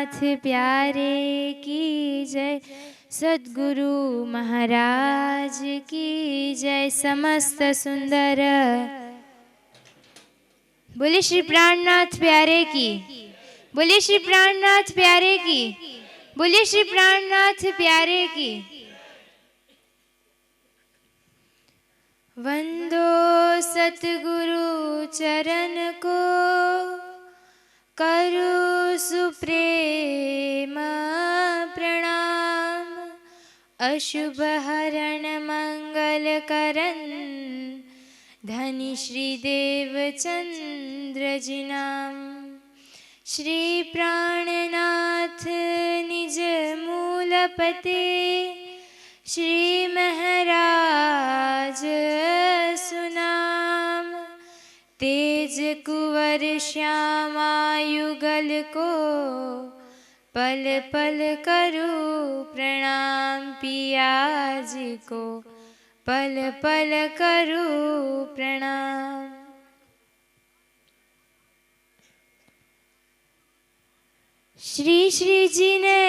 नाथ प्यारे की जय। सद्गुरु महाराज की जय। समस्त सुंदर बोले श्री प्राणनाथ प्यारे की। बोले श्री प्राणनाथ प्यारे की। बोले श्री प्राणनाथ प्यारे की। वंदो सतगुरु चरण को करु सुप्रेम प्रणाम। अशुभ हरण मंगल करन धनी श्री देवचंद्र जी नाम। श्री प्राणनाथ निज मूलपते श्री महाराज सुनाम। तेज कुंवर श्यामा युगल को पल पल करूं प्रणाम। पियाजी को पल पल करूं प्रणाम। श्री श्री जी ने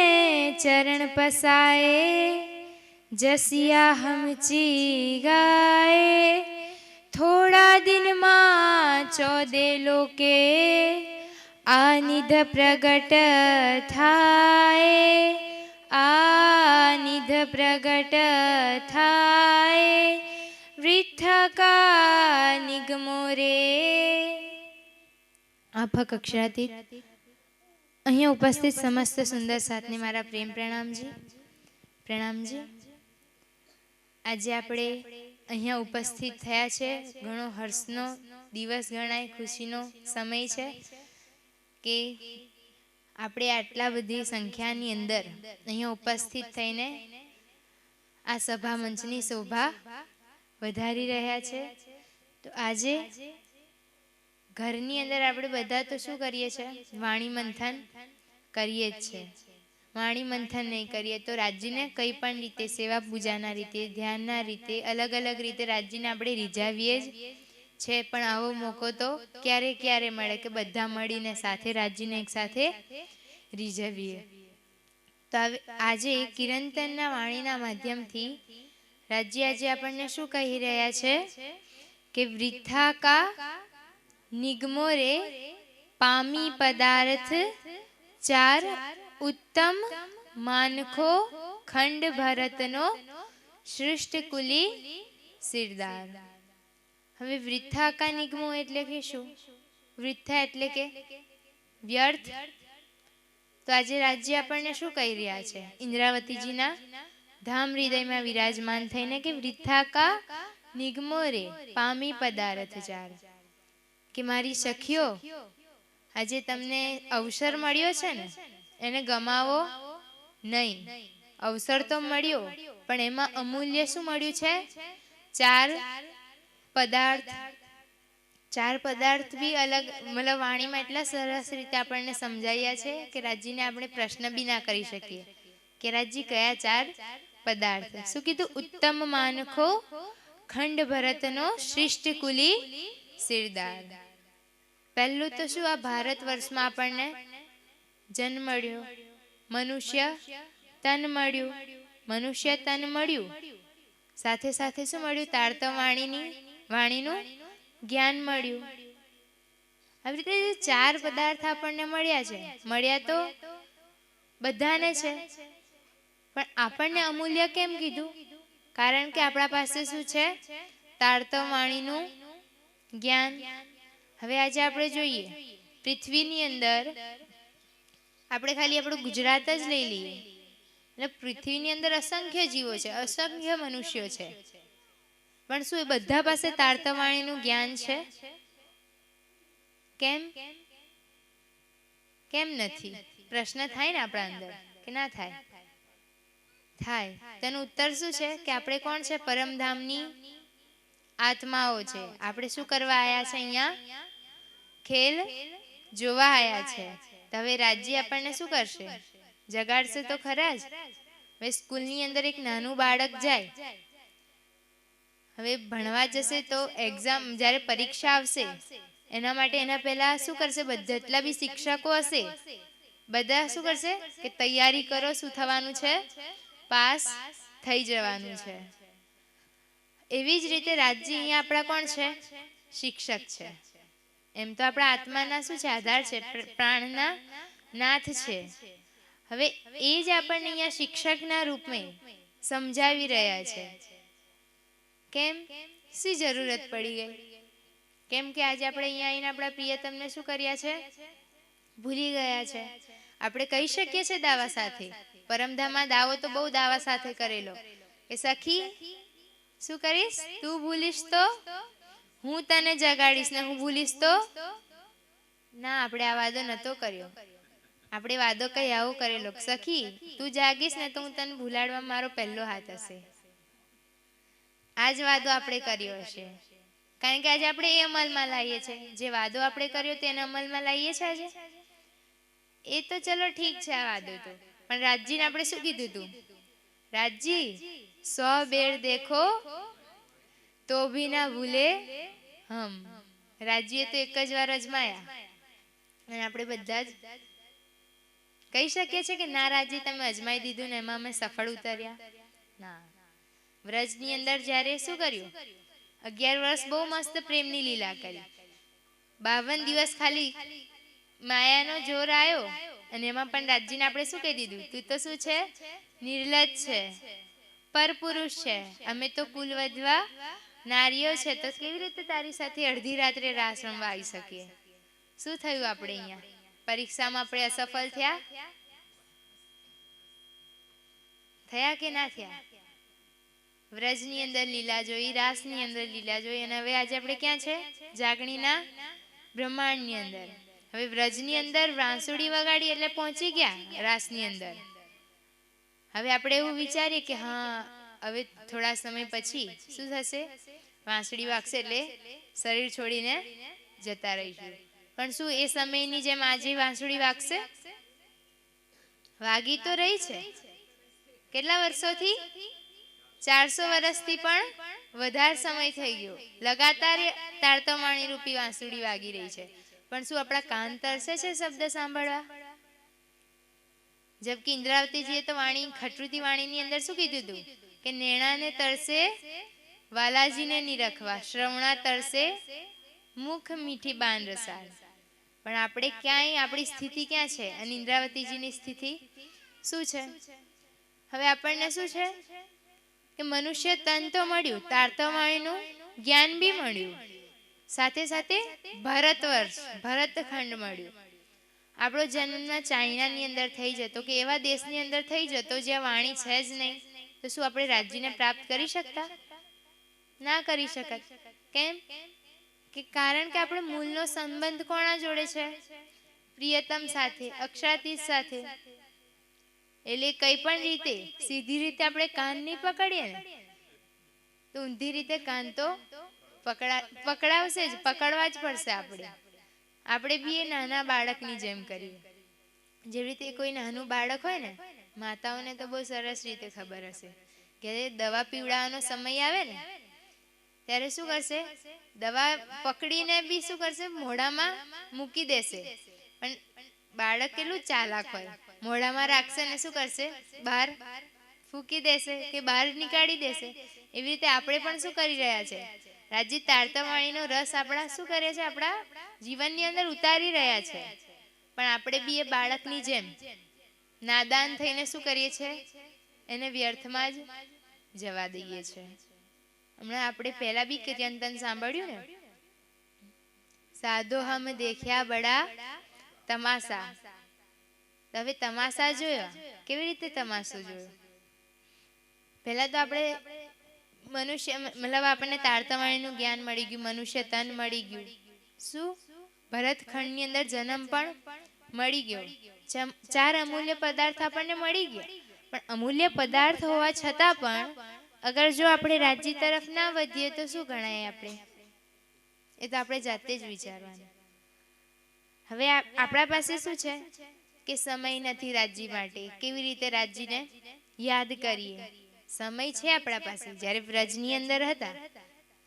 चरण पसाए जसिया हम ची गाए। थोड़ा दिन मां 14 लोके आनिध प्रगट थाए। आनिध प्रगट थाए वृथा का निगमो रे। આફક અક્ષરાતીત અહીંયા ઉપસ્થિત સમસ્ત સુંદર સાથને મારા પ્રેમ પ્રણામજી। પ્રણામજી। આજે આપણે અહીંયા ઉપસ્થિત થયા છે, ઘણો હર્ષનો દિવસ ગણાય, ખુશીનો સમય છે કે આપણે આટલા બધી સંખ્યાની અંદર અહીંયા ઉપસ્થિત થઈને આ સભા મંચની શોભા વધારી રહ્યા છે। તો આજે ઘરની અંદર આપણે બધા તો શું કરીએ છીએ? વાણી મંથન કરીએ જ છે। વાણી મંથન નહીં કરીએ તો રાજ્યને કંઈ પણ રીતે સેવા પૂજાના રીતે, ધ્યાનના રીતે, અલગ અલગ રીતે રાજ્યને આપણે રીઝાવીએ જ છે। પણ આવો મોકો તો ક્યારે ક્યારે મળે કે બધા મળીને સાથે રાજ્યને એક સાથે રીઝાવીએ। તો આજે કિરંતનના વાણીના માધ્યમથી રાજ્ય આજે આપણને શું કહી રહ્યા છે કે વૃથા કા નિગમો રે પામી પદાર્થ ચાર उत्तम मानखो खंड भरतनो श्रेष्ठ कुली सिरदार। હવે વૃથા કા નિગમો એટલે કે શું? વૃથા એટલે કે વ્યર્થ। તો આજે રાજ્ય આપણને શું કહી રહ્યા છે? ઇન્દ્રાવતીજીના ધામ હૃદયમાં વિરાજમાન થઈને કે વૃથા કા નિગમો રે પામી પદાર્થ ચાર, કે મારી સખીઓ આજે તમને અવસર મળ્યો છે ને એને ગમાવો નહીં। અવસર તો મળ્યો પણ એમાં અમૂલ્ય શું મળ્યું છે? ચાર પદાર્થ। ચાર પદાર્થ બી અલગ, મતલબ વાણીમાં એટલા સરસ રીતે આપણને સમજાયા છે કે રાજ્યને આપણે પ્રશ્ન બી ના કરી શકીએ કે રાજ્ય કયા ચાર પદાર્થ? શું કીધું? ઉત્તમ માનખો ખંડ ભરતનો શિષ્ટ કુલી સિરદાર। પહેલું તો શું, આ ભારત વર્ષમાં આપણને જન્મ મળ્યો, મનુષ્ય તન મળ્યું, મનુષ્ય તન મળ્યું, સાથે સાથે શું મળ્યું? તારતમ વાણીનું જ્ઞાન મળ્યું। આવી રીતે ચાર પદાર્થ આપણને મળ્યા છે। મળ્યા તો બધાને છે પણ આપણને અમૂલ્ય કેમ કીધું? કારણ કે આપણા પાસે શું છે? તારતમ વાણીનું જ્ઞાન। હવે આજે આપણે જોઈએ પૃથ્વીની અંદર આપણે ખાલી આપણું ગુજરાત જ લઈ લઈએ એટલે પૃથ્વીની અંદર અસંખ્ય જીવો છે, અસંખ્ય મનુષ્યો છે, પણ શું એ બધા પાસે તારતમ વાણીનું જ્ઞાન છે? કેમ કેમ નથી? પ્રશ્ન થાય ને આપણા અંદર કે ના થાય? થાય। તેનો ઉત્તર શું છે કે આપણે કોણ છે? પરમધામની આત્માઓ છે। આપણે શું કરવા આવ્યા છે? અહીંયા ખેલ જોવા આવ્યા છે। તો હવે રાજ્ય આપણને શું કરશે? જગાડશે તો ખરા જ। હવે સ્કૂલની અંદર એક નાનું બાળક જાય, હવે ભણવા જશે તો એક્ઝામ જ્યારે પરીક્ષા આવશે એના માટે એના પહેલા શું કરશે? જેટલા બી શિક્ષકો હશે બધા શું કરશે કે તૈયારી કરો, શું થવાનું છે, પાસ થઈ જવાનું છે. એવી જ રીતે રાજજી અહીંયા આપણા કોણ છે, શિક્ષક છે. એમ તો આપણા આત્માના શું છે, આધાર છે, પ્રાણના નાથ છે. હવે એ જ આપણને અહીંયા શિક્ષકના રૂપમાં સમજાવી રહ્યા છે. કેમ, શી જરૂરત પડી ગઈ? કેમ કે આજે આપણે અહીંયા આવીને આપણા પ્રિયતમને શું કર્યા છે, ભૂલી ગયા છે. આપણે કહી શકીએ છીએ દાવા સાથે, પરમધામમાં દાવો તો બહુ દાવા સાથે કરેલો કે સખી શું કરીશ, તું ભૂલીશ તો હું તને જગાડીશ, ને હું ભૂલીશ તો ના. આપણે આ વાદો નતો કર્યો. આપણે વાદો કઈ આવો કરેલો, સખી તું જાગીશ ને તો હું તને ભૂલાડવા મારો પહેલો હાથ હશે. આજ વાદો આપણે કર્યો હશે. કારણ કે આજે આપણે એ અમલમાં લાવીએ છીએ, જે વાદો આપણે કર્યો તેને અમલમાં લાવીએ છીએ આજે. એ તો ચલો ઠીક છે આ વાદો તો, પણ રાજજીને આપણે શું કીધું હતું, રાજજી 100 બેર દેખો તો ભી ના ભૂલે હમ. રાજજીએ તો એક જ વાર અજમાયા, અને આપણે બધા જ કહી શકીએ છીએ કે ના રાજજી તમે અજમાઈ દીધું ને એમાં અમે સફળ ઉતર્યા ના. વ્રજની અંદર જ્યારે શું કર્યું, 11 વર્ષ બહુ મસ્ત પ્રેમની લીલા કરી. 52 દિવસ ખાલી માયાનો જોર આવ્યો, અને એમાં પણ રાજજીને આપણે શું કહી દીધું, તું તો શું છે, નિર્લજ છે, પરપુરુષ છે, અમે તો કુલ વધવા નારીઓ છે, તો કેવી રીતે તારી સાથે અડધી રાત્રે રાસ રમવા આવી શકીએ? શું થયું આપણે અહીંયા પરીક્ષામાં આપણે અસફળ થયા કે ના થયા? વ્રજની અંદર લીલા જોઈ, રાસની અંદર લીલા જોઈ, અને હવે આજે આપણે ક્યાં છે, જાગણીના બ્રહ્માંડની અંદર. હવે વ્રજની અંદર વાંસુડી વગાડી એટલે પહોંચી ગયા રાસની અંદર. હવે આપણે એવું વિચારીએ કે હા હવે થોડા સમય પછી શું થશે, વાંસળી વાગશે એટલે શરીર છોડીને જતા રહીશું. પણ શું એ સમયની જેમ આજે વાંસળી વાગશે? વાગી તો રહી છે. કેટલા વર્ષોથી? 400 વર્ષથી પણ વધારે સમય થઈ ગયો. લગાતાર તારતમાણી રૂપી વાંસળી વાગી રહી છે. પણ શું આપણા કાન તરસે છે શબ્દ સાંભળવા? જબકે ઇન્દ્રાવતીજીએ તો વાણી ખટૃતી વાણીની અંદર શું કીધું હતું કે નેણાને તરસે વાલાજીને નિરખવા, શ્રવણા તરસે મુખ મીઠી બાન રસાળ. પણ આપણે ક્યાંય આપણી સ્થિતિ ક્યાં છે, અને ઇન્દ્રાવતીજીની સ્થિતિ શું છે? હવે આપણને શું છે કે મનુષ્ય તન તો મળ્યું, તારતમાણીનું જ્ઞાન બી મળ્યું, સાથે સાથે ભારત વર્ષ ભરતખંડ મળ્યું. આપણો જન્મ ચાઇનાની અંદર થઈ જતો કે એવા દેશની અંદર થઈ જતો જ્યાં વાણી છે જ નહીં, તો શું આપણે રાજ્યને પ્રાપ્ત કરી શકતા? ના કરી શકત. કેમ કે કારણ કે આપણો મૂળનો સંબંધ કોના જોડે છે? પ્રિયતમ સાથે, અક્ષાતીત સાથે. એટલે કઈ પણ રીતે સીધી રીતે આપણે કાન નહીં પકડીએ ને, તો ઊંધી રીતે કાન તો પકડાવશે જ, પકડવા જ પડશે. આપણે બી એ નાના બાળકની જેમ કરીએ. જેવી રીતે કોઈ નાનું બાળક હોય ને, માતાઓને તો બહુ સરસ રીતે ખબર હશે કે દવા પીવડાવવાનો સમય આવે ને ત્યારે શું કરશે, દવા પકડીને બી શું કરશે, મોઢામાં મૂકી દેશે. પણ બાળક કેટલું ચાલાક હોય, મોઢામાં રાખશે ને શું કરશે, બહાર ફૂંકી દેશે કે બહાર નીકાળી દેશે. એવી રીતે આપણે પણ શું કરી રહ્યા છે, રાજ્ય તારતમાણીનો રસ આપણા શું કરે છે, આપણા જીવનની અંદર ઉતારી રહ્યા છે. પણ આપણે બી એ બાળકની જેમ નાદાન થઈને શું કરીએ છીએ, એને વ્યર્થમાં જ જવા દઈએ છીએ. હમણાં આપણે પહેલા બી કીર્તન સાંભળ્યું ને, સાધો હમ દેખ્યા બડા તમાશા. હવે તમાશા જોયો, કેવી રીતે તમાશો જોયો? પહેલા તો આપણે મનુષ્ય મતલબ આપણને તારતમાણીનું જ્ઞાન મળી ગયું, મનુષ્ય તન મળી ગયું, શું ભરતખંડની અંદર જન્મ પણ મળી ગયો, 4 અમૂલ્ય પદાર્થ આપણને મળી ગયા. પણ અમૂલ્ય પદાર્થ હોવા છતાં પણ અગર જો આપણે રાજ્ય તરફ ના વધીએ તો શું ગણાય આપણે? એ તો આપણે જાતે જ વિચારવાનું. હવે આપણા પાસે શું છે કે સમય નથી રાજ્ય માટે. કેવી રીતે રાજ્યને યાદ કરીએ? સમય છે આપણા પાસે. જ્યારે વ્રજની અંદર હતા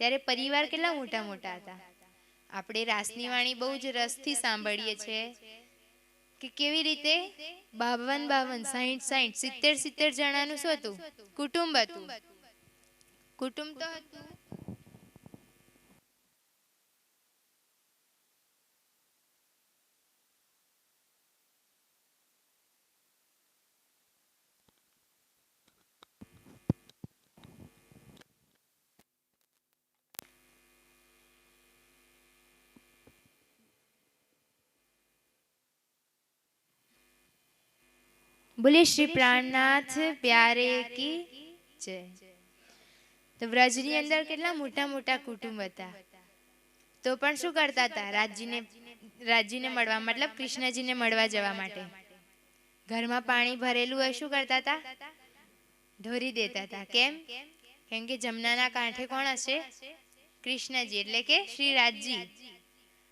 ત્યારે પરિવાર કેટલા મોટા મોટા હતા. આપણે રાસની વાણી બહુ જ રસથી સાંભળીએ છીએ કે કેવી રીતે 52 60 70 જણાનું શું હતું? કુટુંબ હતું. કુટુંબ તો હતું. બોલે શ્રી પ્રાણનાથ પ્યારે કી જય. તો વ્રજની અંદર કેટલા મોટા મોટા કુટુંબ હતા, તો પણ શું કરતા હતા? રાજજીને મળવા, મતલબ કૃષ્ણજીને મળવા જવા માટે ઘરમાં પાણી ભરેલું હોય શું કરતા હતા? ઢોરી દેતા હતા. કેમ? કેમ કે જમનાના કાંઠે કોણ હશે? કૃષ્ણજી, એટલે કે શ્રી રાજજી.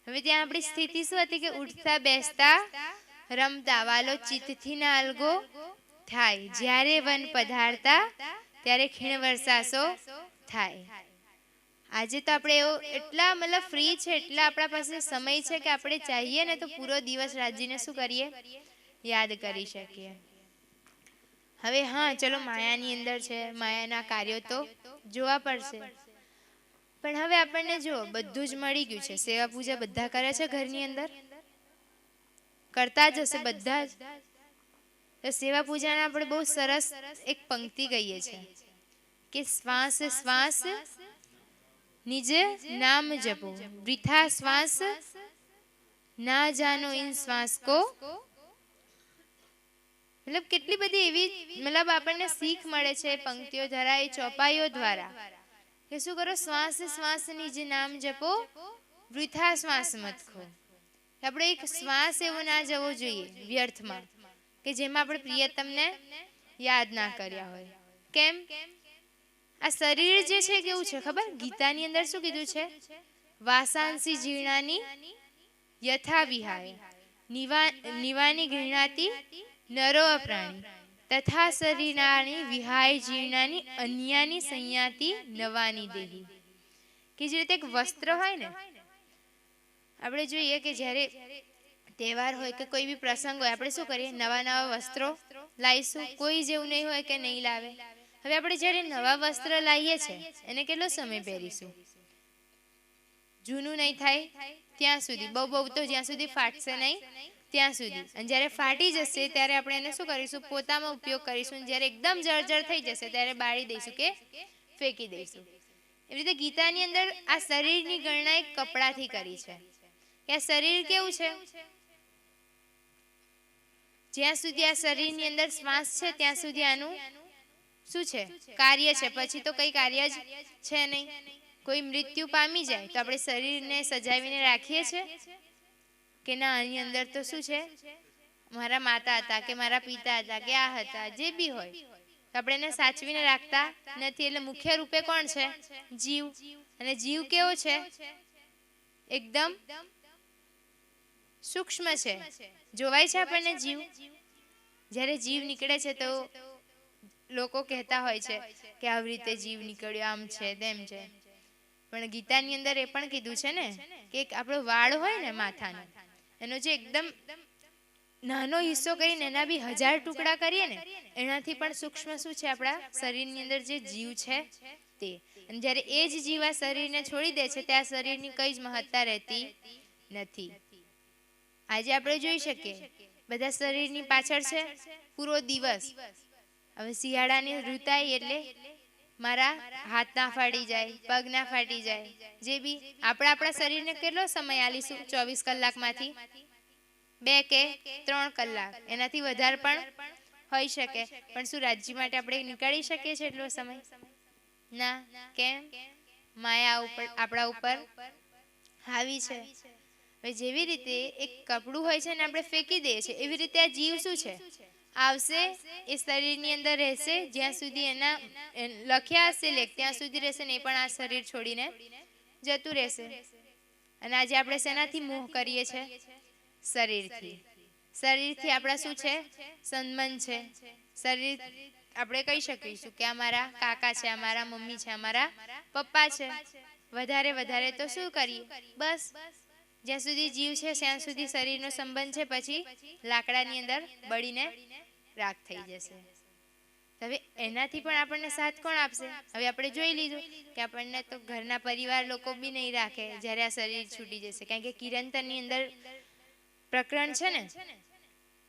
હવે ત્યાં આપણી સ્થિતિ શું હતી કે ઉઠતા બેસતા રમતા વાલો ચિત્તથી ના અલગો થાય, જ્યારે વન પધારતા ત્યારે ખીણ વરસાસો થાય. આજે તો આપણે એટલા મતલબ ફ્રી છે, એટલા આપણા પાસે સમય છે કે આપણે ચાહીએ ને તો પૂરો દિવસ રાજજીને શું કરીએ? યાદ કરી શકીએ. હવે હા ચલો માયાની અંદર છે, માયાના કાર્યો તો જોવા પડશે, પણ હવે આપણને જો બધું જ મળી ગયું છે, સેવા પૂજા બધા કરે છે, ઘરની અંદર કરતા જ હશે બધા જ. તો સેવા પૂજાને આપણે બહુ સરસ એક પંક્તિ કહીએ છીએ કે શ્વાસ શ્વાસ નિજ નામ જપો, વૃથા શ્વાસ ના જાનો ઇન શ્વાસ કો. મતલબ કેટલી બધી એવી મતલબ આપણને શીખ મળે છે પંક્તિઓ દ્વારા, એ ચોપાઈઓ દ્વારા કે શું કરો? શ્વાસ શ્વાસ નિજ નામ જપો, વૃથા શ્વાસ મત ખો. આપણે એક શ્વાસ એવો ના જવો જોઈએ વ્યર્થમાં કે જેમાં આપણે પ્રિયતમને યાદ ના કર્યા હોય. કેમ? આ શરીર જે છે કેવું છે ખબર? ગીતાની અંદર શું કીધું છે? વાસાંસી જીર્ણાની યથા વિહાય નિવાની ગૃહણાતિ નરો અપ્રાણી તથા શરીરાણી વિહાય જીર્ણાની અન્યાની સંયાતિ નવાની દેહી. કે જે રીતે એક વસ્ત્ર હોય ને, આપણે જોઈએ કે જ્યારે તહેવાર હોય કે કોઈ બી પ્રસંગ હોય, આપણે શું કરીએ? નવા નવા વસ્ત્રો લાવીશું. કોઈ જેવું નહીં હોય કે નહીં લાવે. હવે આપણે જ્યારે નવા વસ્ત્ર લાવીએ છીએ એને કેટલો સમય પહેરીશું? જૂનું નહીં થાય ત્યાં સુધી, બહુ બહુ તો જ્યાં સુધી ફાટશે નહીં ત્યાં સુધી. અને જ્યારે ફાટી જશે ત્યારે આપણે એને શું કરીશું? પોતામાં ઉપયોગ કરીશું. જ્યારે એકદમ જર્જર થઈ જશે ત્યારે બાળી દઈશું કે ફેંકી દઈશું. એવી રીતે ગીતાની અંદર આ શરીરની ગણના એક કપડાથી કરી છે કે આ શરીર કેવું છે? જ્યાં સુધી આ શરીરની અંદર શ્વાસ છે ત્યાં સુધી આનું શું છે? કાર્ય છે. પછી તો કઈ કાર્ય જ છે નહીં. કોઈ મૃત્યુ પામી જાય તો આપણે શરીરને સજાવીને રાખીએ છીએ કે ના? આની અંદર તો શું છે? મારા માતા હતા કે મારા પિતા હતા કે આ હતા, જે બી હોય, તો આપણે એને સાચવીને રાખતા નથી. એટલે મુખ્ય રૂપે કોણ છે? જીવ. અને જીવ કેવો છે? એકદમ સૂક્ષ્મ છે. જોવાય છે આપણને જીવ? જ્યારે જીવ નીકળે છે તો લોકો કહેતા હોય છે કે આવી રીતે જીવ નીકળ્યો, આમ છે તેમ છે. પણ ગીતાની અંદર એ પણ કીધું છે ને કે આપણો વાળ હોય ને માથાનો, એનો જે એકદમ નાનો હિસ્સો કરીને એના બી 1000 ટુકડા કરીએ ને એનાથી પણ સૂક્ષ્મ શું છે? આપણા શરીરની અંદર જે જીવ છે તે. અને જ્યારે એ જ જીવ આ શરીરને છોડી દે છે ત્યાં શરીરની કઈ જ મહત્તા રહેતી નથી. આજે આપણે જોઈ શકીએ બધા શરીરની પાછળ છે પૂરો દિવસ. હવે શિયાળાની ઋતુ આવી એટલે મારા હાથ ના ફાટી જાય, પગ ના ફાટી જાય, જે બી આપણા શરીરને કેટલો સમય આલીશું? 24 કલાકમાંથી 2 કે 3 કલાક, એનાથી વધારે પણ હોઈ શકે. પણ શું રાજ્ય માટે આપણે નીકાળી શકીએ છીએ એટલો સમય? ના. કેમ? માયા આપણા ઉપર હાવી છે. હવે જેવી રીતે એક કપડું હોય છે ને આપણે ફેંકી દઈએ છીએ, એવી રીતે આ જીવ શું છે? આવશે, એ શરીરની અંદર રહેશે, જ્યાં સુધી એના લખ્યા હશે લેખ ત્યાં સુધી રહેશે, ને પણ આ શરીર છોડીને જતું રહેશે. અને આજે આપણે શેનાથી મોહ કરીએ છીએ? શરીરથી. શરીરથી આપણા શું છે? સંબંધ છે. શરીર આપણે કહી શકીશું કે આ મારા કાકા છે, આ મારા મમ્મી છે, આ મારા પપ્પા છે. વધારે તો શું કરીએ? બસ જ્યાં સુધી જીવ છે ત્યાં સુધી શરીરનો સંબંધ છે, પછી લાકડાની અંદર બળીને રાખ થઈ જશે. હવે એનાથી પણ આપણને સાથ કોણ આપશે? હવે આપણે જોઈ લીધું કે આપણને તો ઘરના પરિવાર લોકો બી નહીં રાખે જ્યારે આ શરીર છૂટી જશે. કારણ કે કિરંતરની અંદર પ્રકરણ છે ને,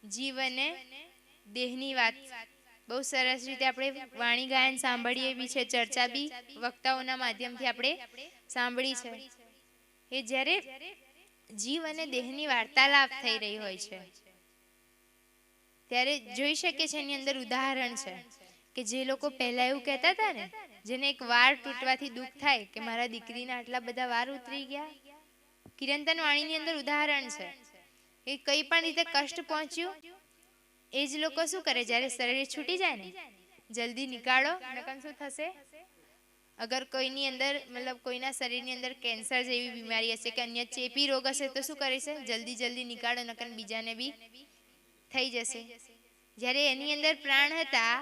જીવ અને દેહની વાત બહુ સરસ રીતે આપણે વાણી ગાયન સાંભળીએ બી છે, ચર્ચા બી વક્તાઓના માધ્યમથી આપણે સાંભળી છે. એ જ્યારે જીવ અને દેહની વાર્તાલાપ થઈ રહી હોય છે ત્યારે જોઈ શકીએ છીએ એની અંદર ઉદાહરણ છે કે જે લોકો પહેલા એવું કહેતા હતા ને, જેને એક વાર તૂટવાથી દુઃખ થાય કે મારા દીકરીના આટલા બધા વાર ઉતરી ગયા, કિરંતન વાણીની અંદર ઉદાહરણ છે કે કઈ પણ રીતે કષ્ટ પહોંચ્યું. એ જ લોકો શું કરે, જ્યારે શરીર છૂટી જાય ને જલ્દી નીકાળો, નકર શું થશે? અગર કોઈની અંદર મતલબ કોઈના શરીરની અંદર કેન્સર જેવી બીમારી હશે કે અન્ય ચેપી રોગ હશે તો શું કરે છે, જલ્દી નીકાળો, નકર બીજાને બી થઈ જશે. જ્યારે એની અંદર પ્રાણ હતા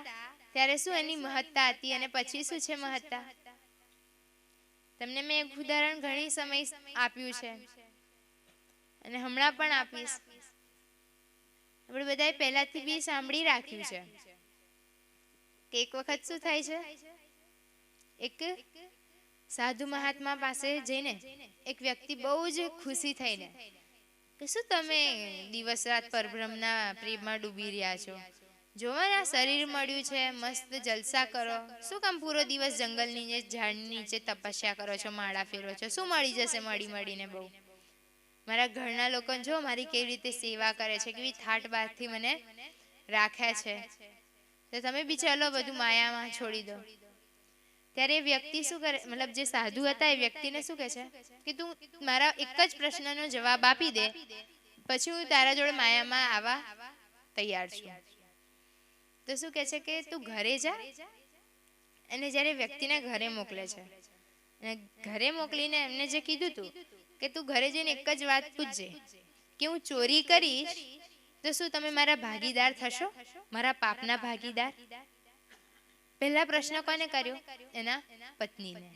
ત્યારે શું એની મહત્તા હતી અને પછી શું છે મહત્તા? તમને મેં એક ઉદાહરણ ઘણી સમય આપ્યું છે અને હમણાં પણ આપીશ. આપણે બધાએ પહેલાથી બી સાંભળી રાખ્યું છે કે એક વખત શું થાય છે, એક સાધુ મહાત્મા પાસે જઈને એક વ્યક્તિ બહુ જ ખુશી થઈને કે શું તમે દિવસ રાત પરબ્રહ્મના પ્રેમમાં ડૂબી રહ્યા છો? જોવો ને શરીર મળ્યું છે, મસ્ત જલસા કરો, શું કામ પૂરો દિવસ જંગલની નીચે ઝાડની નીચે તપસ્યા કરો છો, માળા ફેરો છો? શું મળી જશે મળીને? બહુ મારા ઘરના લોકો જો મારી કેવી રીતે સેવા કરે છે, કેવી થાટ બારથી મને રાખે છે, તો તમે બી ચાલો બધું માયામાં છોડી દો. ત્યારે એ વ્યક્તિ શું કરે, મતલબ જે સાધુ હતા એ વ્યક્તિને શું કહે છે કે તું મારા એક જ પ્રશ્નનો જવાબ આપી દે, પછી હું તારા જોડે માયામાં આવવા તૈયાર છું. તો શું કહે છે કે તું ઘરે જા. અને જ્યારે વ્યક્તિને ઘરે મોકલે છે અને ઘરે મોકલીને એમને જે કીધું તું કે તું ઘરે જઈને એક જ વાત પૂછજે કે હું ચોરી કરીશ તો શું તમે મારા ભાગીદાર થશો, મારા પાપના ભાગીદાર? પહેલા પ્રશ્ન કોને કર્યો? એના પત્નીને.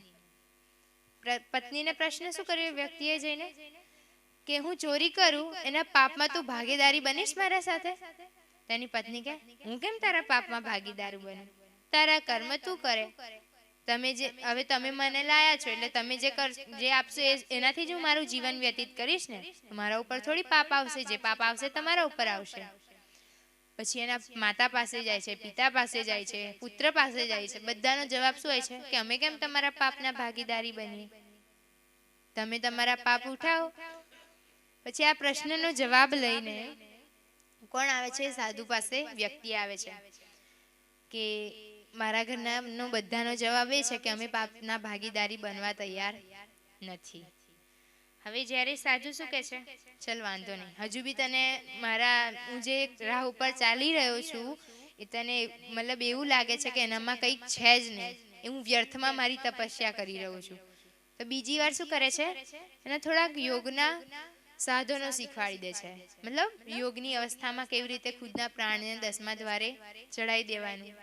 પત્નીને પ્રશ્ન શું કર્યો વ્યક્તિએ જઈને કે હું ચોરી કરું એના પાપમાં તું ભાગીદારી બનીશ મારા સાથે? તેની પત્ની કે હું કેમ તારા પાપમાં ભાગીદાર બનું? તારા કર્મ તું કરે. તમે મને લાયા છો એટલે તમે જે આપશો એનાથી જ હું મારું જીવન વ્યતીત કરીશ ને. મારા ઉપર થોડી પાપ આવશે, જે પાપ આવશે તમારા ઉપર આવશે. પછી એના માતા પાસે જાય છે, પિતા પાસે જાય છે, પુત્ર પાસે જાય છે. બધાનો જવાબ શું હોય છે કે અમે કેમ તમારા પાપના ભાગીદારી બનીએ? તમે તમારા પાપ ઉઠાવો. પછી આ પ્રશ્નનો જવાબ લઈને કોણ આવે છે? સાધુ પાસે વ્યક્તિ આવે છે કે મારા ઘરનાનો બધાનો જવાબ એ છે કે અમે પાપના ભાગીદારી બનવા તૈયાર નથી. હવે જ્યારે સાધુ શું કહે છે, ચલ વાંધો નહીં, હજુ બી તને હું જે રાહ ઉપર ચાલી રહ્યો છું એ તને મતલબ એવું લાગે છે કે એનામાં કંઈક છે જ નહીં, એ હું વ્યર્થમાં મારી તપસ્યા કરી રહ્યો છું. તો બીજી વાર શું કરે છે, એને થોડાક યોગના સાધનો શીખવાડી દે છે. મતલબ યોગની અવસ્થામાં કેવી રીતે ખુદના પ્રાણને 10મા દ્વારે ચડાવી દેવાનું,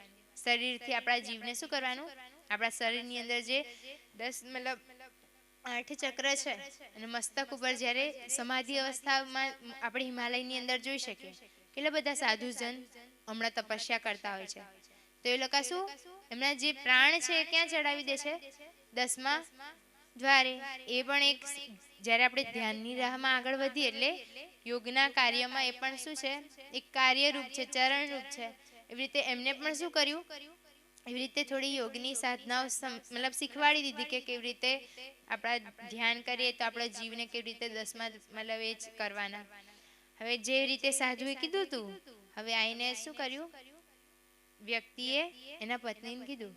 શરીરથી આપણા જીવને શું કરવાનું, આપણા શરીરની અંદર જે 10 મતલબ 8 ચક્ર છે અને મસ્તક ઉપર જ્યારે સમાધિ અવસ્થામાં આપણે હિમાલયની અંદર જોઈ શકીએ કેટલા બધા સાધુજન હમણાં તપસ્યા કરતા હોય છે. તો એ લોકો શું એમના જે પ્રાણ છે એ ક્યાં ચડાવી દે છે? 10મા દ્વારે. એ પણ એક જ્યારે આપણે ધ્યાનની રાહમાં આગળ વધીએ એટલે યોગના કાર્યમાં એ પણ શું છે, એક કાર્યરૂપ છે, ચરણરૂપ છે. એવી રીતે એમને પણ શું કર્યું, એવી રીતે થોડી યોગની સાધનાઓ મતલબ શીખવાડી દીધી કે કેવી રીતે આપણા ધ્યાન કરીએ તો આપણા જીવને કેવી રીતે 10મા મતલબ એ જ કરવાના. હવે જે રીતે સાધુએ કીધું તું, હવે આઈને શું કર્યું, વ્યક્તિએ એના પત્નીને કીધું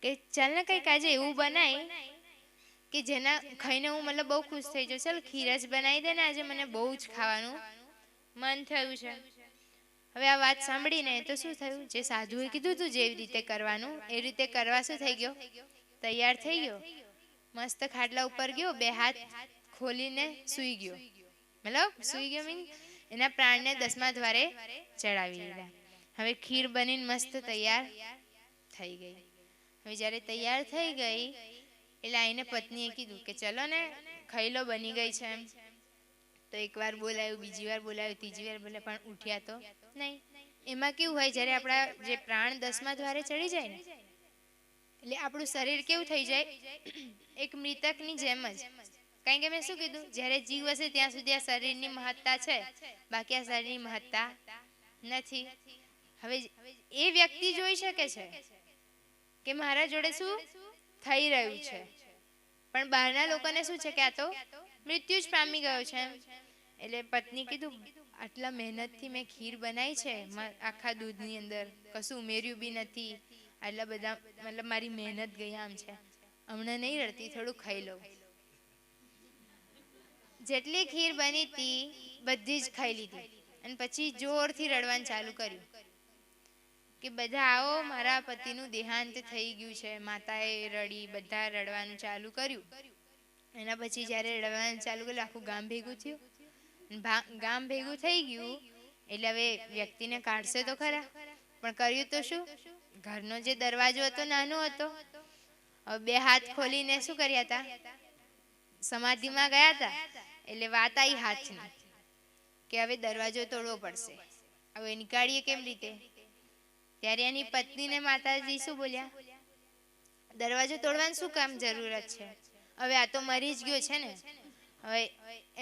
કે ચાલ ને કંઈક આજે એવું બનાય કે જેના ખાઈને હું મતલબ બહુ ખુશ થઈ જાઉં. ચાલ ખીર જ બનાવી દે ને, આજે મને બહુ જ ખાવાનું મન થયું છે. હવે આ વાત સાંભળીને તો શું થયું, જે સાધુએ કીધું તું જેવી રીતે કરવાનું એ રીતે કરવા શું થઈ ગયો, તૈયાર થઈ ગયો. મસ્ત ખાટલા ઉપર ગયો, 2 હાથ ખોલીને સૂઈ ગયો. મતલબ સૂઈ ગયો મીન એના પ્રાણને 10મા દ્વારે ચડાવી દીધા. હવે ખીર બનીને મસ્ત તૈયાર થઈ ગઈ. હવે જ્યારે તૈયાર થઈ ગઈ એટલે આઈને પત્નીએ કીધું કે ચલો ને ખાઈ લો, બની ગઈ છે એમ. તો એકવાર બોલાયું, બીજી વાર બોલાયું, ત્રીજી વાર બોલાયું, પણ ઉઠ્યા તો નહીં. એમાં કેવું હોય, જ્યારે આપણા જે પ્રાણ 10મા દ્વારે ચડી જાય ને, એટલે આપણું શરીર કેવું થઈ જાય, એક મૃતકની જેમ જ. કારણ કે મેં શું કીધું, જ્યારે જીવ હશે ત્યાં સુધી આ શરીરની મહત્તા છે, બાકી આ શરીરની મહત્તા નથી. હવે એ વ્યક્તિ જોઈ શકે છે કે મારા જોડે શું થઈ રહ્યું છે, પણ બહારના લોકોને શું છે કે આ તો મૃત્યુ જ પામી ગયો છે. એટલે પત્ની કીધું, આટલા મહેનતથી મેં ખીર બનાવી છે, આખા દૂધની અંદર કશું ઉમેર્યું બી નથી, આટલા બધા મતલબ મારી મહેનત ગઈ આમ છે, હમણાં નહીં રડતી, થોડું ખાઈ લઉં. જેટલી ખીર બની હતી બધી જ ખાઈ લીધી, અને પછી જોરથી રડવાનું ચાલુ કર્યું કે બધા આવો, મારા પતિનું દેહાંત થઈ ગયું છે. માતાએ રડી, બધા રડવાનું ચાલુ કર્યું. એના પછી જ્યારે રડવાનું ચાલુ કર્યું, આખું ગામ ભેગું થયું. ગામ ભેગું થઈ ગયું એટલે હવે વ્યક્તિને કાઢશે તો ખરા, પણ કર્યું તો શું, ઘરનો જે દરવાજો હતો નાનો હતો, હવે 2 હાથ ખોલીને શું કર્યા હતા, સમાધિમાં ગયા હતા. એટલે વાત આવી હાથની કે હવે દરવાજો તોડવો પડશે, હવે નીકાળીએ કેમ રીતે. ત્યારે એની પત્નીને માતાજી શું બોલ્યા, દરવાજો તોડવાની શું કામ જરૂરત છે, હવે આ તો મરી જ ગયો છે ને, હવે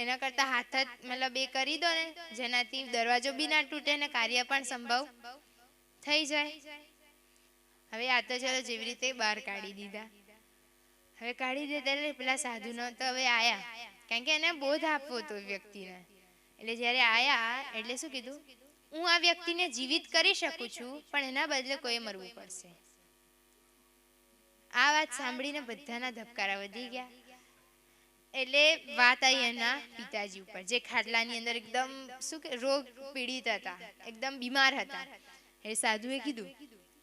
એના કરતાં હાથ જ મતલબ એ કરી દો ને, જેનાથી દરવાજો બી ના તૂટે ને કાર્ય પણ સંભવ થઈ જાય. હવે આ તો ચલો જેવી રીતે બહાર કાઢી દીધા. હવે કાઢી દીધા એટલે પેલા સાધુનો તો હવે આયા, કારણ કે એને બોધ આપવો હતો વ્યક્તિને. એટલે જ્યારે આયા એટલે શું કીધું, હું આ વ્યક્તિને જીવિત કરી શકું છું, પણ એના બદલે કોઈ મરવું પડશે. આ વાત સાંભળીને બધાના ધબકારા વધી ગયા. એટલે વાત આવી એના પિતાજી ઉપર, જે ખાટલાની અંદર એકદમ શું કે રોગ પીડિત હતા, એકદમ બીમાર હતા. એ સાધુએ કીધું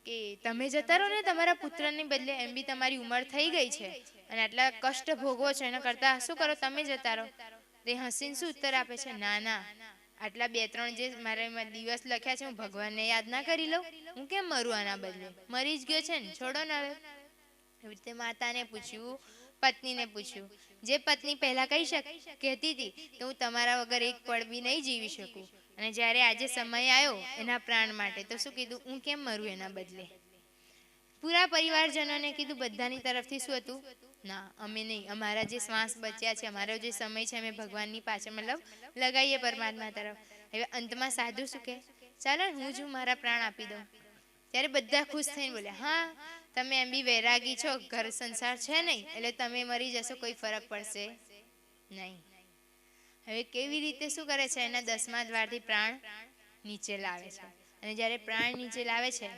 કે તમે જતા રહો ને તમારા પુત્રને બદલે, એમ બી તમારી ઉંમર થઈ ગઈ છે અને આટલા કષ્ટ ભોગવો છો, એના કરતાં શું કરો, તમે જતા રહો. તે હસીને શું ઉત્તર આપે છે, ના ના, આટલા 2-3 જે મારા દિવસ લખ્યા છે, હું ભગવાનને યાદ ના કરી લઉં, હું કેમ મરું આના બદલે, મરી જ ગયો છે ને, છોડો ને. હવે એવી રીતે માતાને પૂછ્યું, પત્નીને પૂછ્યું. જે પત્ની પહેલા કહેતી હતી કે હું તમારા વગર એક પળ બી નહીં જીવી શકું, અને જ્યારે આજે સમય આવ્યો એના પ્રાણ માટે, તો શું કીધું, હું કેમ મરું એના બદલે. પૂરા પરિવારજનોને કીધું, બધાની તરફથી શું હતું, ના અમે નહીં, અમારા જે શ્વાસ બચ્યા છે, અમારો જે સમય છે, અમે ભગવાનની પાછળ મતલબ લગાવીએ પરમાત્મા તરફ. હવે અંતમાં સાધુ શું કહે, ચાલો હું જ મારા પ્રાણ આપી દઉં. ત્યારે બધા ખુશ થઈને બોલ્યા, હા તમે એમ બી વૈરાગી છો, ઘર સંસાર છે નહીં, એટલે તમે મરી જશો, કોઈ ફરક પડશે નહીં. હવે કેવી રીતે શું કરે છે, એના 10મા દ્વારથી પ્રાણ નીચે લાવે છે. અને જ્યારે પ્રાણ નીચે લાવે છે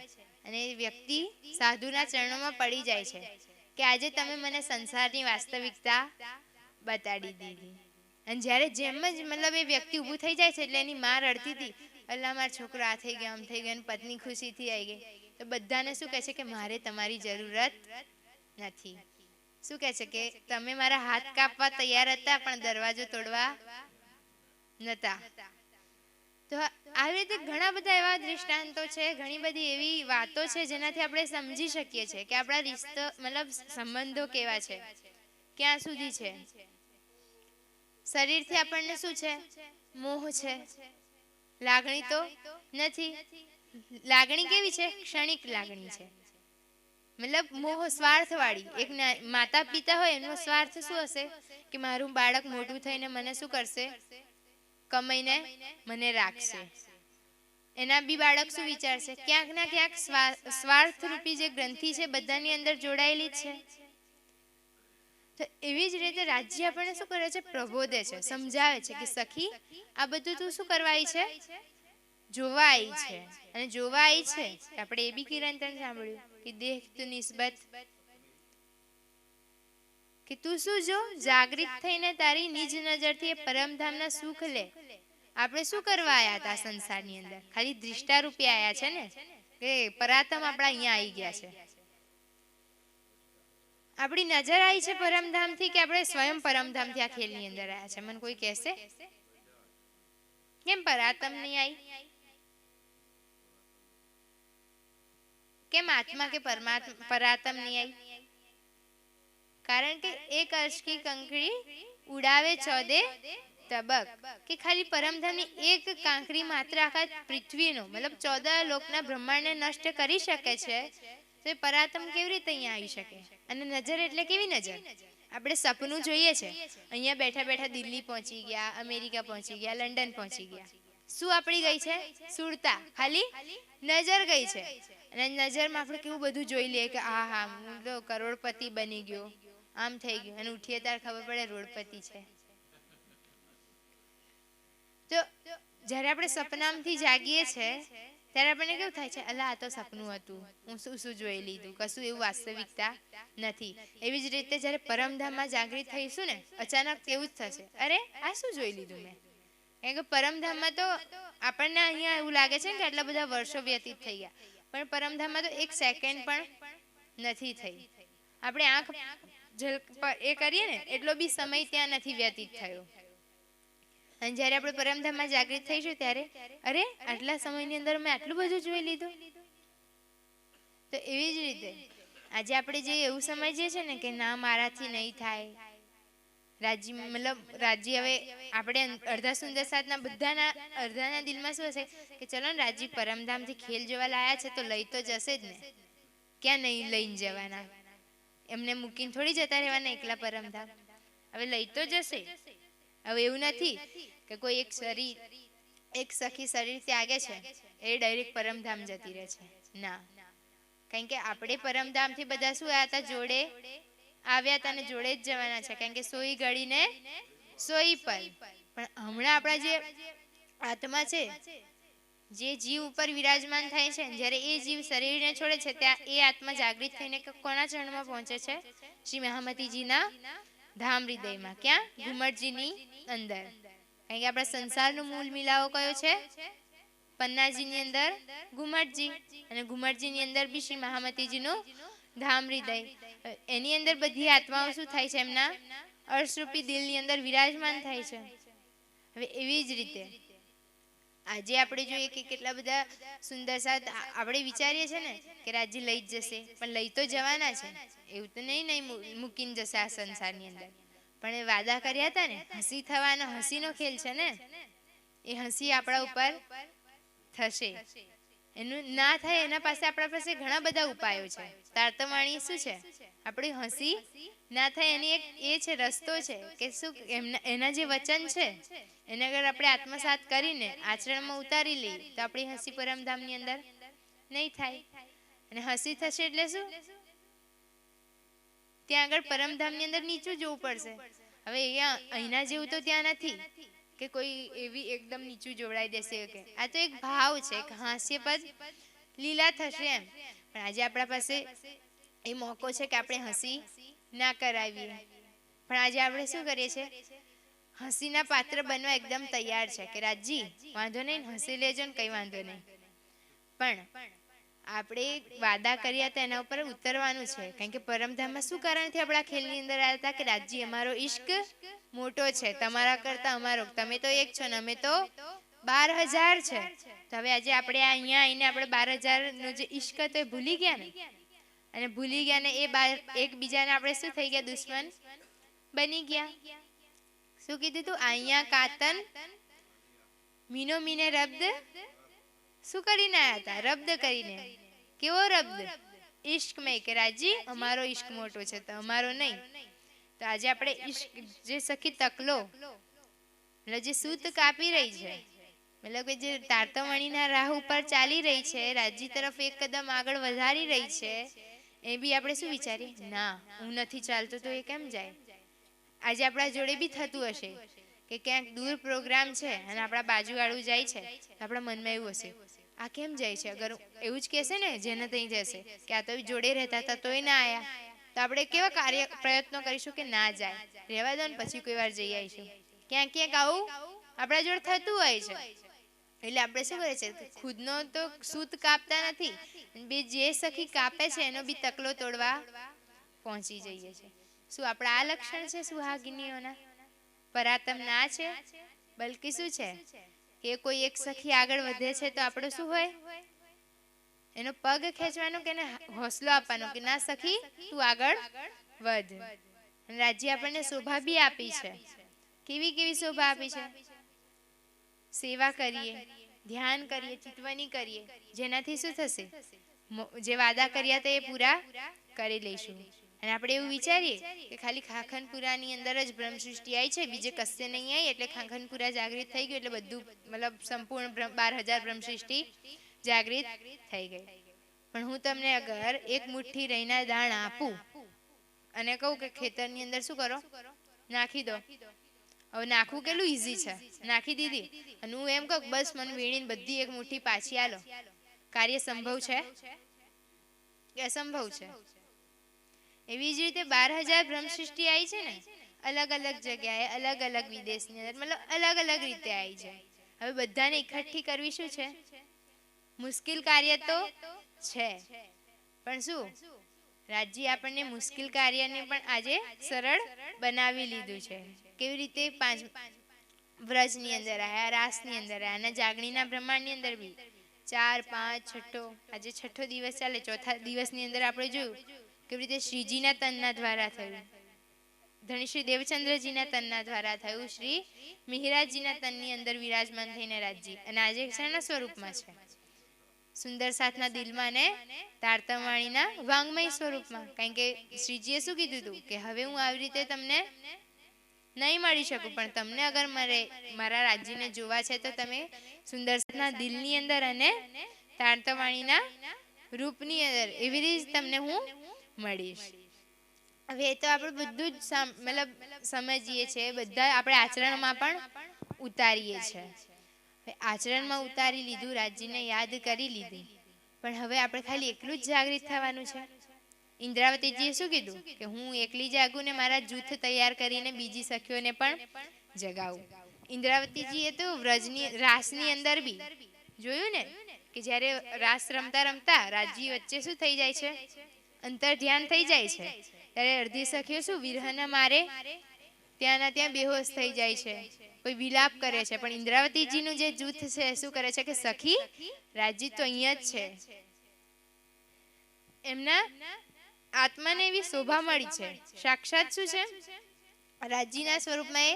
અને વ્યક્તિ સાધુના ચરણોમાં પડી જાય છે કે આજે તમે મને સંસારની વાસ્તવિકતા બતાડી દીધી. અને જ્યારે જેમ જ મતલબ એ વ્યક્તિ ઊભું થઈ જાય છે, એટલે એની માં રડતી હતી, અલ્લાહ મારા છોકરો આ થઈ ગયા, આમ થઈ ગયા, અને પત્ની ખુશીથી આવી ગઈ. તો બધાને શું કહે છે કે મારે તમારી જરૂરત નથી. શું કહે છે કે તમે મારા હાથ કાપવા તૈયાર હતા, પણ દરવાજો તોડવા નતા. તો આવી રીતે ઘણા બધા એવા દૃષ્ટાંતો છે, ઘણી બધી એવી વાતો છે જેનાથી આપણે સમજી શકીએ છીએ કે આપણા રિશ્તો મતલબ સંબંધો કેવા છે, ક્યાં સુધી છે. શરીરથી આપણને શું છે, મોહ છે, લાગણી તો નથી. લાગણી કેવી છે, ક્ષણિક લાગણી છે, મતલબ મોહ સ્વાર્થવાળી. એક માતા પિતા હોય એનો સ્વાર્થ શું હશે કે મારું બાળક મોટું થઈને મને શું કરશે, કમાઈને મને રાખશે. એના બી બાળક શું વિચારશે, ક્યાંક ના ક્યાંક સ્વાર્થરૂપી જે ગ્રંથિ છે બધાની અંદર જોડાયેલી જ છે. તો એવી જ રીતે રાજ્ય આપણને શું કરે છે, પ્રબોધે છે, સમજાવે છે કે સખી આ બધું તું શું કરવા આવી છે, જોવા આવી છે. અને જોવા આવી છે આપણે એ બી કિરણતન સાંભળ્યું કે દેખ તું નિસ્બત, કે તું શું જો જાગૃત થઈને તારી નિજ નજરથી એ પરમધામના સુખ લે. આપણે શું કરવા આવ્યા હતા સંસારની અંદર, ખાલી દૃષ્ટારૂપી આવ્યા છે ને, કે પરાતમ આપણા અહીંયા આવી ગયા છે. આપણી નજર આવી છે પરમધામથી, કે આપણે સ્વયં પરમધામથી આ ખેલની અંદર આવ્યા છે. મને કોઈ કહેશે કેમ પરાતમ નહીં આવી, કેમ આત્મા કે પરમાત્મા પરાતમ નહીં આવી? કારણ કે એક અર્શકી કંકરી ઉડાવે ચોદે તબક કે ખાલી પરમધામની એક કાંકરી માત્ર આખા પૃથ્વીનો મતલબ 14 લોકના બ્રહ્માંડને નષ્ટ કરી શકે છે, તો એ પરાત્મ કેવી રીતે અહીંયા આવી શકે? અને નજર એટલે કેવી નજર? આપણે સપનું જોઈએ છે, અહીંયા બેઠા બેઠા દિલ્હી પહોંચી ગયા, અમેરિકા પહોંચી ગયા, લંડન પહોંચી ગયા. શું આપણી ગઈ છે? સુરતા. ખાલી નજર ગઈ છે. અને નજરમાં આપણે કેવું બધું જોઈ લઈએ કે આ હા હું તો કરોડપતિ બની ગયો, આમ થઈ ગયું, અને ઉઠીએ ત્યારે ખબર પડે રોડપતિ છે. તો જ્યારે આપણે સપનામાંથી જાગીએ છીએ ત્યારે આપણને કેવું થાય છે, અલા આ તો સપનું હતું, હું શું શું જોઈ લીધું, કશું એવું વાસ્તવિકતા નથી. એવી જ રીતે જ્યારે પરમધામમાં જાગૃત થઈશું ને, અચાનક એવું જ થશે, અરે આ શું જોઈ લીધું મેં. કારણ કે પરમધામમાં તો આપણને અહીંયા એવું લાગે છે કે આટલા બધા વર્ષો વ્યતીત થઈ ગયા, પણ પરમધામમાં તો એક સેકન્ડ પણ નથી થઈ. આપણે આંખ એ કરીએ ને એટલો બી સમય ત્યાં નથી વ્યતીત થયો. અને જ્યારે આપણે પરમધામમાં જાગૃત થઈશું ત્યારે અરે આટલા સમયની અંદર મેં આટલું બધું જોઈ લીધું. તો એવી જ રીતે આજે આપણે જે એવું સમજીએ છીએ ને કે ના મારાથી નહીં થાય, રાજી મતલબ રાજી હવે આપણે અડધા સુંદર સાથના બધાના અડધાના દિલમાં શું હશે કે ચલો ને રાજી પરમધામથી ખેલ જોવા લાયા છે તો લઈ તો જશે જ ને, ક્યાં નહીં લઈને જવાના, એમને મૂકીને થોડી જતા રહેવાના એકલા પરમધામ, હવે લઈ તો જશે. હવે એવું નથી કે કોઈ એક સખી શરીર ત્યાગે છે એ ડાયરેક્ટ પરમધામ જતી રહે છે, ના. કારણ કે આપણે પરમધામથી બધા શું આવ્યા હતા, જોડે આવ્યા હતા અને જોડે જ જવાના છે. કારણ કે સોઈ ગળીને સોઈ પર. પણ હમણાં આપણા જે આત્મા છે, જે જીવ ઉપર વિરાજમાન થાય છે, જ્યારે એ જીવ શરીરને છોડે છે ત્યાં એ આત્મા જાગૃત થઈને કોના ચરણમાં પહોંચે છે? શ્રી મહામતીજીના ધામ હૃદયમાં. ક્યાં? ઘુમટજીની અંદર. કારણ કે આપણા સંસારનો મૂળ મિલાવો કયો છે? પન્નાજીની અંદર ઘુમટજી, અને ઘુમટજીની અંદર બી શ્રી મહામતીજીનું ધામ હૃદય. એની અંદર બધી આત્માઓ શું થાય છે? એમના અર્શરૂપી દિલની અંદર વિરાજમાન થાય છે. હવે એવી જ રીતે આજે આપણે જોઈએ કે કેટલા બધા સુંદર સાથ આપણે વિચારીએ છીએ ને કે રાજ્ય લઈ જ જશે, પણ લઈ તો જવાના છે. એવું તો નહીં મૂકીને જશે આ સંસારની અંદર. પણ એ વાદા કર્યા હતા ને, હસી થવાનો હસીનો ખેલ છે ને, એ હસી આપણા ઉપર થશે. એનું ના થાય એના પાસે આપણા પાસે ઘણા બધા ઉપાયો છે. તારતમાણી શું છે? આપણી હસી ના થાય એની એક એ છે, રસ્તો છે કે શું એના જે વચન છે એને અગર આપણે આત્મસાત કરીને આચરણમાં ઉતારી લઈએ તો આપણી હસી પરમધામની અંદર નહીં થાય. અને હસી થશે એટલે શું? ત્યાં આગળ પરમધામની અંદર નીચું જોવું પડશે. હવે અહીંના જેવું તો ત્યાં નથી કે કોઈ એવી એકદમ નીચું જોવડાઈ દેશે કે આ તો એક ભાવ છે, એક હાસ્યપદ લીલા થશે એમ. પણ આજે આપણા પાસે એ મોકો છે કે આપણે હસી ના કરાવીએ. પણ આજે આપણે શું કરીએ છીએ? હસીના પાત્ર બનવા એકદમ તૈયાર છે કે રાજજી વાંધો નહીં, હસી લેજો ને, કંઈ વાંધો નહીં. પણ આપણે વાદા કર્યા હતા એના ઉપર ઉતરવાનું છે. કારણ કે પરમધામમાં શું કારણથી આપણા ખેલની અંદર આવ્યા હતા કે રાજજી અમારો ઈશ્ક મોટો છે તમારા કરતા અમારો, તમે તો એક છો ને અમે તો 12,000 છે. તો હવે આજે આપણે અહીંયા આવીને આપણે 12,000નો જે ઈશ્ક હતો એ ભૂલી ગયા ને, અને ભૂલી ગયા ને એ એકબીજાને આપણે શું થઈ ગયા? દુશ્મન બની ગયા. શું કીધું તું? અહીંયા કાતન મીનો મીને રબ્દ શું કરીને આવ્યા હતા? રબ્દ કરીને. કેવો રબ્દ? ઈશ્ક મેં કે રાજી અમારો ઈશ્ક મોટો છે તો અમારો નહીં. તો આજે આપણે ઈશ્ક જે સખી તકલો એટલે જે સૂત કાપી રહી છે, મતલબ કે જે તારતમણીના રાહ ઉપર ચાલી રહી છે, રાજી તરફ એક કદમ આગળ વધારી રહી છે, એ બી આપણે શું વિચારીએ? ના હું નથી ચાલતો તો એ કેમ જાય? આજે આપણા જોડે બી થતું હશે કે ક્યાંક દૂર પ્રોગ્રામ છે અને આપણા બાજુવાળું જાય છે તો આપણા મનમાં એવું હશે આ કેમ જાય છે? અગર એવું જ કહેશે ને જેને ત્યાં જશે કે આ તો જોડે રહેતા હતા તોય ના આવ્યા, તો આપણે કેવા પ્રયત્નો કરીશું કે ના જાય, રહેવા દો ને પછી કોઈ વાર જઈ આવીશું. ક્યાંક ક્યાંક આવું આપણા જોડે થતું હોય છે. એટલે આપણે શું કરીએ છીએ? ખુદનો તો સૂત કાપતા નથી, બે જે સખી કાપે છે એનો બી તકલો તોડવા પહોંચી જઈએ છીએ. શું આપણા આ લક્ષણ છે સુહાગિનીઓના? પરાતમ ના છે, બલકી શું છે કે કોઈ એક સખી આગળ વધે છે તો આપણો શું હોય? એનો પગ ખેંચવાનો કે એને હોસલો આપવાનો કે ના સખી તું આગળ વધ. રાજ્ય આપણને શોભા બી આપી છે, કેવી કેવી શોભા આપી છે. સેવા કરીએ, ધ્યાન કરીએ, ચિતવણી કરીએ, જેનાથી શું થશે, જે વાદા કર્યા હતા એ પૂરા કરી લઈશું. અને આપણે એવું વિચારીએ કે ખાલી ખાખનપુરાની અંદર જ બ્રહ્મ સૃષ્ટિ આવી છે, બીજે કશે નહીં આવી, એટલે ખાખનપુરા જાગૃત થઈ ગયું, એટલે બધું મતલબ સંપૂર્ણ 12,000 બ્રહ્મ સૃષ્ટિ જાગૃત થઈ ગઈ. પણ હું તમને અગર એક મુઠ્ઠી રઈના દાણા આપું અને કહું કે ખેતરની અંદર શું કરો, નાખી દો. હવે નાખવું કેટલું ઈઝી છે, નાખી દીધી. અને હું એમ કહું બસ મને વીણીને બધી એક મુઠ્ઠી પાછી આલો, કાર્ય સંભવ છે કે અસંભવ છે? એવી જ રીતે 12,000 બ્રહ્મ સૃષ્ટિ આવી છે ને, અલગ અલગ જગ્યાએ, અલગ અલગ વિદેશની અંદર, મતલબ અલગ અલગ રીતે આવી છે. હવે બધાને એકઠી કરવી શું છે? મુશ્કેલ કાર્ય તો છે, પણ શું રાજ્ય આપણને મુશ્કેલ કાર્યને પણ આજે સરળ બનાવી લીધું છે. કેવી રીતે? 5 વ્રજની અંદર આવ્યા, રાસની અંદર આવ્યા, અને જાગણીના બ્રહ્માંડની અંદર બી 4, 5, છઠ્ઠો, આજે છઠ્ઠો દિવસ ચાલે, ચોથા દિવસની અંદર આપણે જોયું કેવી રીતે શ્રીજીના તનના દ્વારા થયું, ધણી શ્રી દેવચંદ્રજીના તનના દ્વારા થયું, શ્રી મિહિરાજજીના તનની અંદર વિરાજમાન થઈને રાજજી. અને આજે શાના સ્વરૂપમાં છે? સુંદર સાથના દિલમાં ને તારતમવાણીના વાંગમય સ્વરૂપમાં. કારણ કે શ્રીજીએ શું કીધું હતું કે હવે હું આવી રીતે તમને નહીં મળી શકું, પણ તમને અગર મારા રાજ્યને જોવા છે તો તમે સુંદર સાથના દિલની અંદર અને તારતમવાણીના રૂપની અંદર એવી રીતે તમને હું મળીશ. હવે એ તો આપણે બધું જ મતલબ સમજીએ છીએ, બધા આપણે આચરણમાં પણ ઉતારીએ છીએ. આચરણમાં ઉતારી લીધું, રાજ્યને યાદ કરી લીધી, પણ હવે આપણે ખાલી એટલું જ જાગૃત થવાનું છે. ઇન્દ્રાવતીજીએ શું કીધું કે હું એકલી જાગું ને મારા જૂથ તૈયાર કરીને બીજી સખીઓને પણ જગાવું. ઇન્દ્રાવતીજીએ તો વ્રજની રાસની અંદર બી જોયું ને કે જ્યારે રાસ રમતા રમતા રાજ્ય વચ્ચે શું થઈ જાય છે, અંતર ધ્યાન થઈ જાય છે, ત્યારે અડધી સખીઓ શું વિરહના મારે ત્યાંના ત્યાં બેહોશ થઈ જાય છે, કોઈ વિલાપ કરે છે. પણ ઇન્દ્રાવતીજીનું જે જૂથ છે શું કરે છે કે સખી રાજ્ય તો અહીંયા જ છે. એમના આત્માને એવી શોભા મળી છે, સાક્ષાત શું છે, રાજ્યના સ્વરૂપમાં એ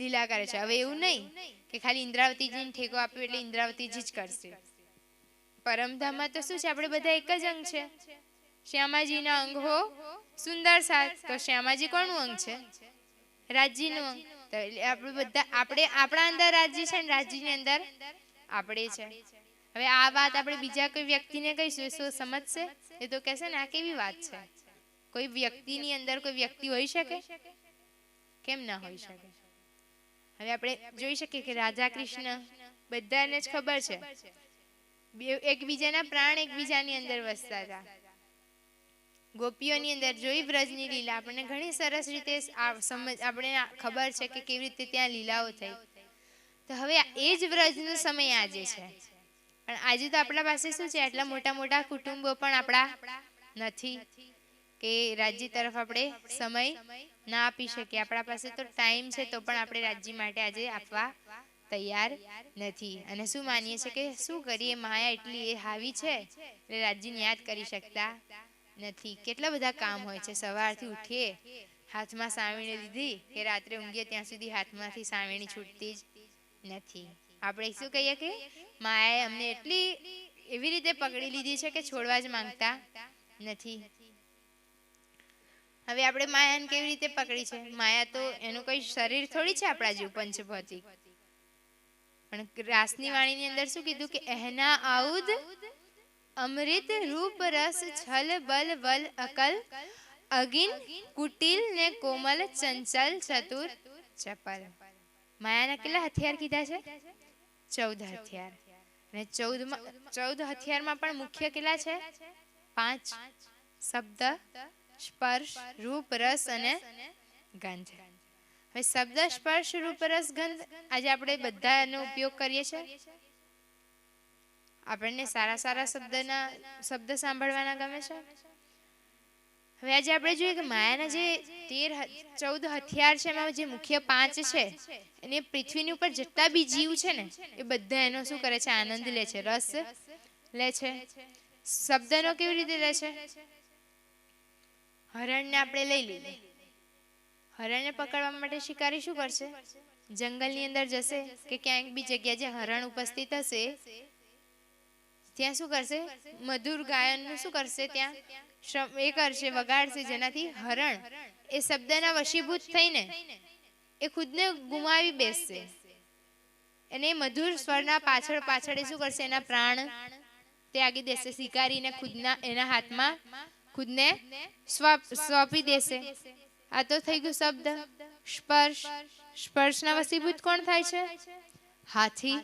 લીલા કરે છે. હવે એવું નહીં કે ખાલી ઇન્દ્રાવતીજીને ઠેકો આપ્યો એટલે ઇન્દ્રાવતીજી જ કરશે. પરમધામમાં તો શું છે, આપણે બધા એક જ અંગ છે. શ્યામાજીના અંગ હો સુંદર સાથ, તો શ્યામાજી કોનું અંગ છે? રાજ્યનું અંગ. તો આપણે બધા આપણા અંદર રાજ્ય છે ને રાજ્યની અંદર આપણે છે. હવે આ વાત આપણે બીજા કોઈ વ્યક્તિને કહીશું, શું સમજશે? એ તો કહેશે ને આ કેવી વાત છે, કોઈ વ્યક્તિની અંદર કોઈ વ્યક્તિ હોઈ શકે? કેમ ના હોઈ શકે? હવે આપણે જોઈ શકીએ કે રાધા કૃષ્ણ બધાને જ ખબર છે, એકબીજાના પ્રાણ એકબીજાની અંદર વસતા હતા. ગોપીઓની અંદર જોઈ વ્રજની લીલા, આપણને ઘણી સરસ રીતે આપણે ખબર છે કે કેવી રીતે ત્યાં લીલાઓ થઈ. તો હવે એ જ વ્રજનો સમય આજે છે, પણ આજે તો આપણા પાસે શું છે, આટલા મોટા મોટા કુટુંબો પણ આપણા નથી કે રાજ્ય તરફ આપણે સમય ના આપી શકીએ. આપણા પાસે તો ટાઈમ છે તો પણ આપણે રાજ્ય માટે આજે આપવા તૈયાર નથી. અને શું માનીએ છીએ કે શું કરીએ, માયા એટલી એ હાવી છે એટલે રાજ્યને યાદ કરી શકતા નથી. કેટલા બધા કામ હોય છે, સવારથી ઉઠીએ હાથમાં સાવણી લીધી કે રાત્રે ઊંઘીએ ત્યાં સુધી હાથમાંથી સાવણી છૂટતી જ નથી. આપણે શું કહીએ કે માયાએ અમને એટલી એવી રીતે પકડી લીધી છે કે છોડવા જ માંગતા નથી. હવે આપણે માયાને કેવી રીતે પકડી છે? માયા તો એનું કોઈ શરીર થોડી છે આપણા જેવું પંચભૌતિક. પણ રાસની વાણીની અંદર શું કીધું કે એહના આઉદ અમૃત રૂપ રસ છલ બલ વલ અકલ અગિન કુટિલ ને કોમલ ચંચલ ચતુર ચપલ. માયાના કેટલા હથિયાર કીધા છે? 14 હથિયાર. અને 14 હથિયારમાં પણ મુખ્ય કેટલા છે? 5: શબ્દ, સ્પર્શ, રૂપ, રસ અને ગંધ. હવે શબ્દ, સ્પર્શ, રૂપ, રસ, ગંધ આજે આપણે બધાનો ઉપયોગ કરીએ છીએ. આપણને સારા સારા શબ્દ સાંભળવાના ગમે છે. હવે આજે આપણે જોઈએ કે માયાના જે 14 હથિયાર છે એમાં જે મુખ્ય 5 છે એને પૃથ્વીની ઉપર જેટલા બી જીવ છે ને એ બધા એનો શું કરે છે? આનંદ લે છે, રસ લે છે. શબ્દનો કેવી રીતે લે છે? હરણને આપણે લઈ લઈએ, હરણને પકડવા માટે શિકારી શું કરશે? જંગલની અંદર જશે કે ક્યાંક બી જગ્યા જ્યાં હરણ ઉપસ્થિત હશે ત્યાં શું કરશે? મધુર ગાયનનું શું કરશે? ત્યાં એ કરશે, વગાડશે, જેનાથી હરણ એ શબ્દના વશીભૂત થઈને એ ખુદને ગુમાવી બેસશે અને મધુર સ્વરના પાછળ પાછળ શું કરશે? એના પ્રાણ ત્યાગી દેશે, સ્વીકારીને ખુદના એના હાથમાં ખુદને સોંપી દેશે. આ તો થઈ ગયું શબ્દ. સ્પર્શ, સ્પર્શના વશીભૂત કોણ થાય છે? હાથી.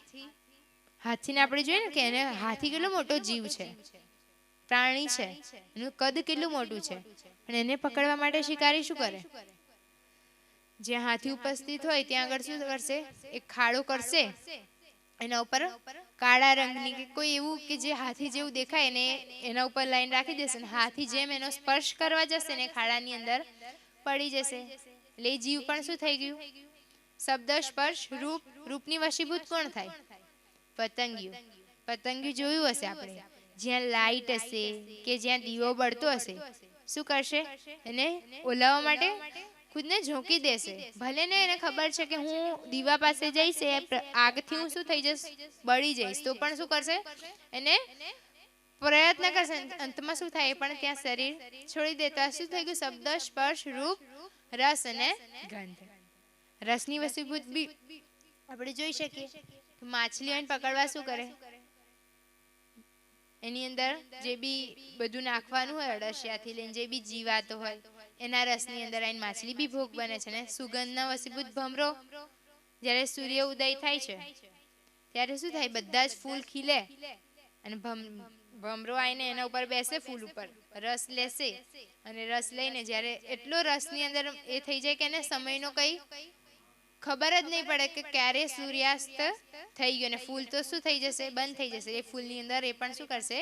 હાથીને આપણે જોઈએ ને કે એને હાથી કેટલો મોટો જીવ છે, પ્રાણી છે, એનું કદ કેટલું મોટું છે, પણ એને પકડવા માટે શિકારી શું કરે? જ્યાં હાથી ઉપસ્થિત હોય ત્યાં આગળ શું કરશે? એક ખાડો કરશે, એના ઉપર કાળા રંગની કે કોઈ એવું કે જે હાથી જેવું દેખાય ને એના ઉપર લાઈન રાખી દેશે ને હાથી જેમ એનો સ્પર્શ કરવા જશે ને ખાડાની અંદર પડી જશે. એટલે જીવ પણ શું થઈ ગયું? શબ્દ, સ્પર્શ, રૂપ. રૂપની વશીભૂત કોણ થાય? પતંગિયું. પતંગિયું જોયું હશે આપણે, જ્યાં લાઈટ હશે કે જ્યાં દીવો બળતો હશે શું કરશે? એને ઓલાવવા માટે ખુદને ઝોંકી દેશે. ભલે ને એને ખબર છે કે હું દીવા પાસે જઈશ આગથી હું શું થઈ જઈશ? બળી જઈશ. તો પણ શું કરશે? એને પ્રયત્ન કરશે. અંતમાં શું થાય? પણ ત્યાં શરીર છોડી દેતા. શું થઈ ગયું? શબ્દ, સ્પર્શ, રૂપ, રસ અને ગંધ. રસની વસ્તુભૂત બી આપણે જોઈ શકીએ. માછલીઓને પકડવા શું કરે? એની અંદર જે બી બધું નાખવાનું હોય, અળસિયાથી લઈને જે બી જીવાતો હોય એના રસની અંદર આવીને માછલી બી ભોગ બને છે. ને સુગંધના વશીભૂત ભમરો. જ્યારે સૂર્ય ઉદય થાય છે ત્યારે શું થાય? બધા જ ફૂલ ખીલે અને ભમરો આવીને એના ઉપર બેસે, ફૂલ ઉપર રસ લેશે અને રસ લઈને જ્યારે એટલો રસની અંદર એ થઈ જાય કે એને સમયનો કંઈ ખબર જ નહીં પડે કે ક્યારે સૂર્યાસ્ત થઈ ગયો ને ફૂલ તો શું થઈ જશે? બંધ થઈ જશે. એ ફૂલની અંદર એ પણ શું કરશે?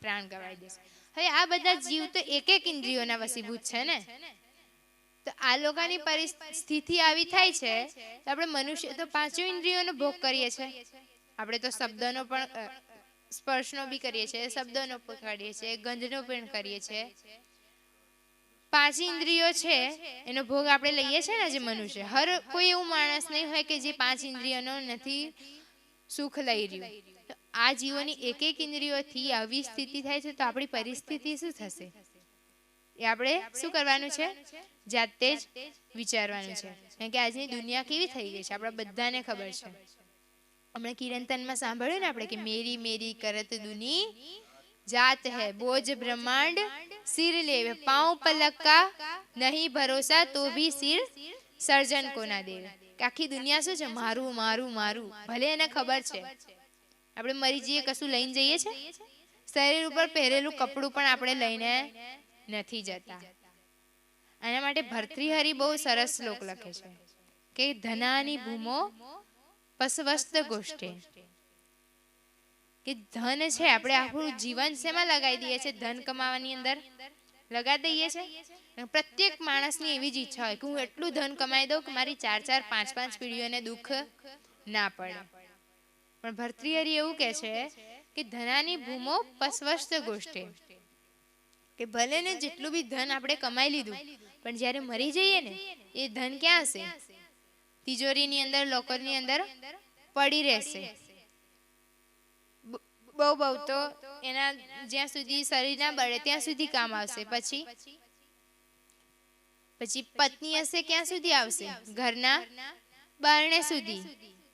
પ્રાણ ગવાઈ દેશે. હવે આ બધા જીવ તો એક એક ઇન્દ્રિયોના વશીભૂત છે ને, તો આ લોકોની પરિસ્થિતિ આવી થાય છે તો આપણે મનુષ્ય તો પાંચો ઇન્દ્રિયોનો ભોગ કરીએ છીએ. આપણે તો શબ્દનો પણ સ્પર્શનો બી કરીએ છીએ, શબ્દનો પણ કરીએ છીએ, ગંધનો પણ કરીએ છીએ. પાંચ ઇન્દ્રિયો છે એનો ભોગ આપણે લઈએ છીએ ને. જે મનુષ્ય, હર કોઈ એવું માણસ નહીં હોય કે જે પાંચ ઇન્દ્રિયોનો નથી સુખ લઈ રહ્યું. તો આ જીવોની એક એક ઇન્દ્રિયોથી આવી સ્થિતિ થાય છે તો આપણી પરિસ્થિતિ શું થશે? એ આપણે શું કરવાનું છે? જાતે જ વિચારવાનું છે. કારણ કે આજની દુનિયા કેવી થઈ ગઈ છે આપણા બધાને ખબર છે. હમણાં કિરંતનમાં સાંભળ્યું ને આપણે કે મેરી મેરી કરત દુની જાત હૈ, બોજ બ્રહ્માંડ સિર લેવે, પાँव पलक का नहीं भरोसा तो भी सिर સર્જન કો ના દેવે. કે આખી દુનિયા શું છે? મારું મારું મારું. ભલે એને ખબર છે આપણે મરી જઈએ કશું લઈને જઈએ છે? શરીર ઉપર પહેરેલું કપડું પણ આપણે લઈને નથી જતા. એના માટે ભર્તૃહરિ બહુ સરસ શ્લોક લખે છે કે ધનાની ભૂમો પસવસ્ત ગોષ્ઠે. કે ધન છે આપણે આપણું જીવન શેમાં લગાવી દઈએ છીએ? ધન કમાવાની અંદર લગાવી દઈએ છીએ. પ્રત્યેક માણસની એવી જ ઈચ્છા હોય કે હું એટલું ધન કમાઈ દઉં કે મારી 4-4, 5-5 પેઢીઓને દુઃખ ના પડે. પણ ભર્તૃહરિ એવું કહે છે કે ધનાની ભૂમો પસવસ્ત ગોષ્ઠે. કે ભલે ને જેટલું બી ધન આપણે કમાઈ લીધું પણ જ્યારે મરી જઈએ ને એ ધન ક્યાં હશે? તિજોરીની અંદર, લોકરની અંદર પડી રહેશે. બહુ બહુ તો એના જ્યાં સુધી શરીર ના બળે ત્યાં સુધી કામ આવશે. પછી પત્ની હશે ક્યાં સુધી આવશે? ઘરના બારણે સુધી.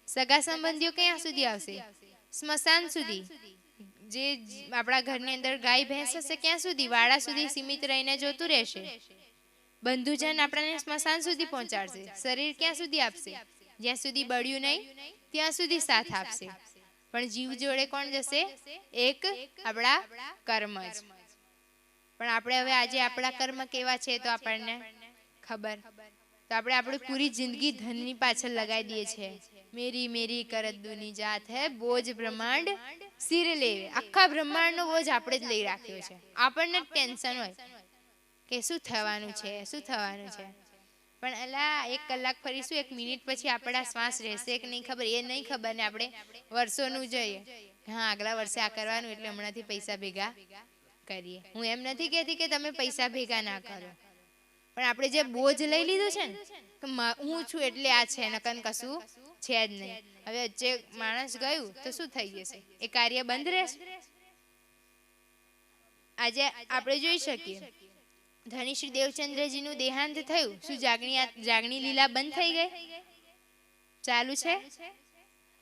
સગા સંબંધીઓ ક્યાં સુધી આવશે? સ્મશાન સુધી. જે આપણા ઘરની અંદર ગાય ભેંસ હશે ક્યાં સુધી? વાડા સુધી સીમિત રહીને જોતું રહેશે. બંધુજન આપણને સ્મશાન સુધી પહોંચાડશે. શરીર ક્યાં સુધી આપશે? જ્યાં સુધી બળ્યું નહીં ત્યાં સુધી સાથ આપશે. પણ જીવ જોડે કોણ જશે? એક આપણા કર્મ જ. પણ આપણે હવે આજે આપણા કર્મ કેવા છે તો આપણને ખબર. તો આપણે આપણી પૂરી જિંદગી ધનની પાછળ લગાવી દઈએ છીએ. મેરી મેરી કરત દુની જાત હે, બોજ બ્રહ્માંડ સિર લેવે. આખા બ્રહ્માંડનો બોજ આપણે જ લઈ રાખ્યો છે. આપણને ટેન્શન હોય કે શું થવાનું છે, શું થવાનું છે. પણ અલા 1 કલાક ફરીશું, 1 મિનિટ પછી આપણા શ્વાસ રહેશે કે નહીં ખબર, એ નહીં ખબર ને આપણે વર્ષોનું જોઈએ. હા આગલા વર્ષે આ કરવાનું એટલે હમણાંથી પૈસા ભેગા કરીએ. હું એમ નથી કહેતી કે તમે પૈસા ભેગા ના કરો, પણ આપણે જે બોજ લઈ લીધું છે ને કે હું છું એટલે આ છે નકન કશું છે જ નહીં. હવે જે માણસ ગયું તો શું થઈ જશે? એ કાર્ય બંધ રહેશે. આજે આપણે જોઈ શકીએ ધણી શ્રી દેવચંદ્રજીનું દેહાંત થયું, શું જાગણી લીલા બંધ થઈ ગઈ? ચાલુ છે.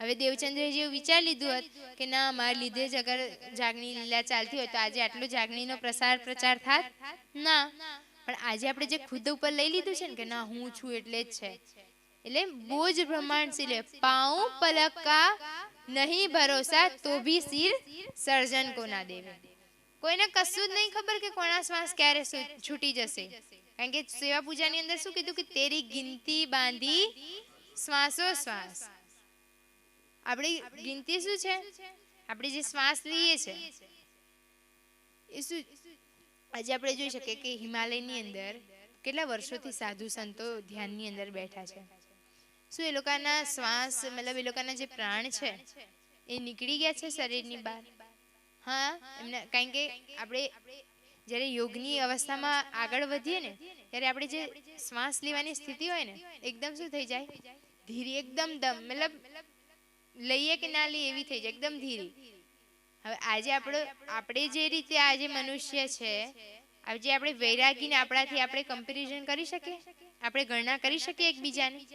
હવે દેવચંદ્રજી એવું વિચારી લીધું હોત કે ના મારા લીધે જ અગર જાગણી લીલા ચાલતી હોય તો આજે આટલો જાગણીનો પ્રચાર થાત ના. પણ આજે આપણે જે ખુદ ઉપર લઈ લીધું છે ને કે ના હું છું એટલે જ છે, એટલે બોજ બ્રહ્માંડ સિલે પાઉં પલકા નહીં ભરોસા તો ભી સિર સર્જન કો ના દેવે. કોઈને કશું જ નહીં ખબર કે કોના શ્વાસ ક્યારે છૂટી જશે. કારણ કે સેવા પૂજાની અંદર શું કીધું કે તેરી ગિનતી બાંધી શ્વાસો શ્વાસ. આપણી ગિનતી શું છે? આપણે જે શ્વાસ લઈએ છે એ શું? આજે આપણે જોઈ શકીએ કે હિમાલયની અંદર કેટલા વર્ષોથી સાધુ સંતો ધ્યાનની અંદર બેઠા છે. શું એ લોકોના શ્વાસ મતલબ એ લોકોના જે પ્રાણ છે એ નીકળી ગયા છે શરીરની બહાર? હા, એમને કારણ કે આપણે જ્યારે યોગની અવસ્થામાં આગળ વધીએ ને ત્યારે આપણે જે શ્વાસ લેવાની સ્થિતિ હોય ને એકદમ શું થઈ જાય? ધીરી, એકદમ દમ મતલબ લઈએ કે ના લઈએ એવી થઈ જાય, એકદમ ધીરી. હવે આજે આપણે જે રીતે આજે મનુષ્ય છે, આજે આપણે વૈરાગીને આપણાથી આપણે કમ્પેરિઝન કરી શકીએ? આપણે ગણના કરી શકીએ એકબીજાની?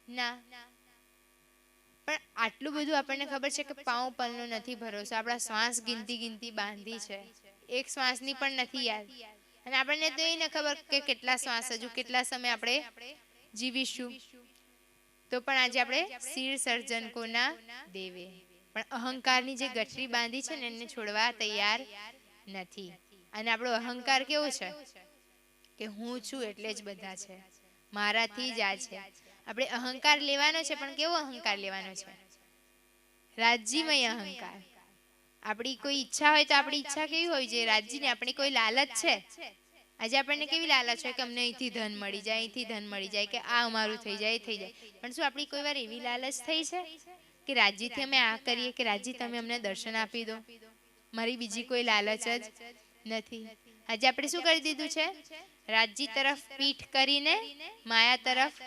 ના. પણ આટલું બધું આપણને ખબર છે કે પાઉં પલનો નથી ભરોસો. આપણા શ્વાસ ગિનતી બાંધી છે, એક શ્વાસની પણ નથી યાદ. અને આપણને તો એ ન ખબર કે કેટલા શ્વાસ હજુ કેટલા સમય આપણે જીવીશું. તો પણ આજે આપણે સિર સર્જન કો ના દેવે. પણ અહંકારની જે ગઠરી બાંધી છે ને એને છોડવા તૈયાર નથી. અને આપણો અહંકાર કેવો છે કે હું છું એટલે જ બધા છે, મારાથી જ આ છે. આપણે અહંકાર લેવાનો છે, પણ કેવો અહંકાર લેવાનો છે? રાજ્યમય અહંકાર. આપણી કોઈ ઈચ્છા હોય તો આપણી ઈચ્છા કેવી હોય છે? રાજ્યની. આપણી કોઈ લાલચ છે, આજે આપણને કેવી લાલચ હોય કે અમને અહીંથી ધન મળી જાય, અહીંથી ધન મળી જાય, કે આ અમારું થઈ જાય, થઈ જાય. પણ શું આપણી કોઈ વાર એવી લાલચ થઈ છે કે રાજ્યથી અમે આ કરીએ કે રાજ્ય તમે અમને દર્શન આપી દો? મારી બીજી કોઈ લાલચ જ નથી. આજે આપણે શું કરી દીધું છે? રાજ્ય તરફ પીઠ કરીને માયા તરફ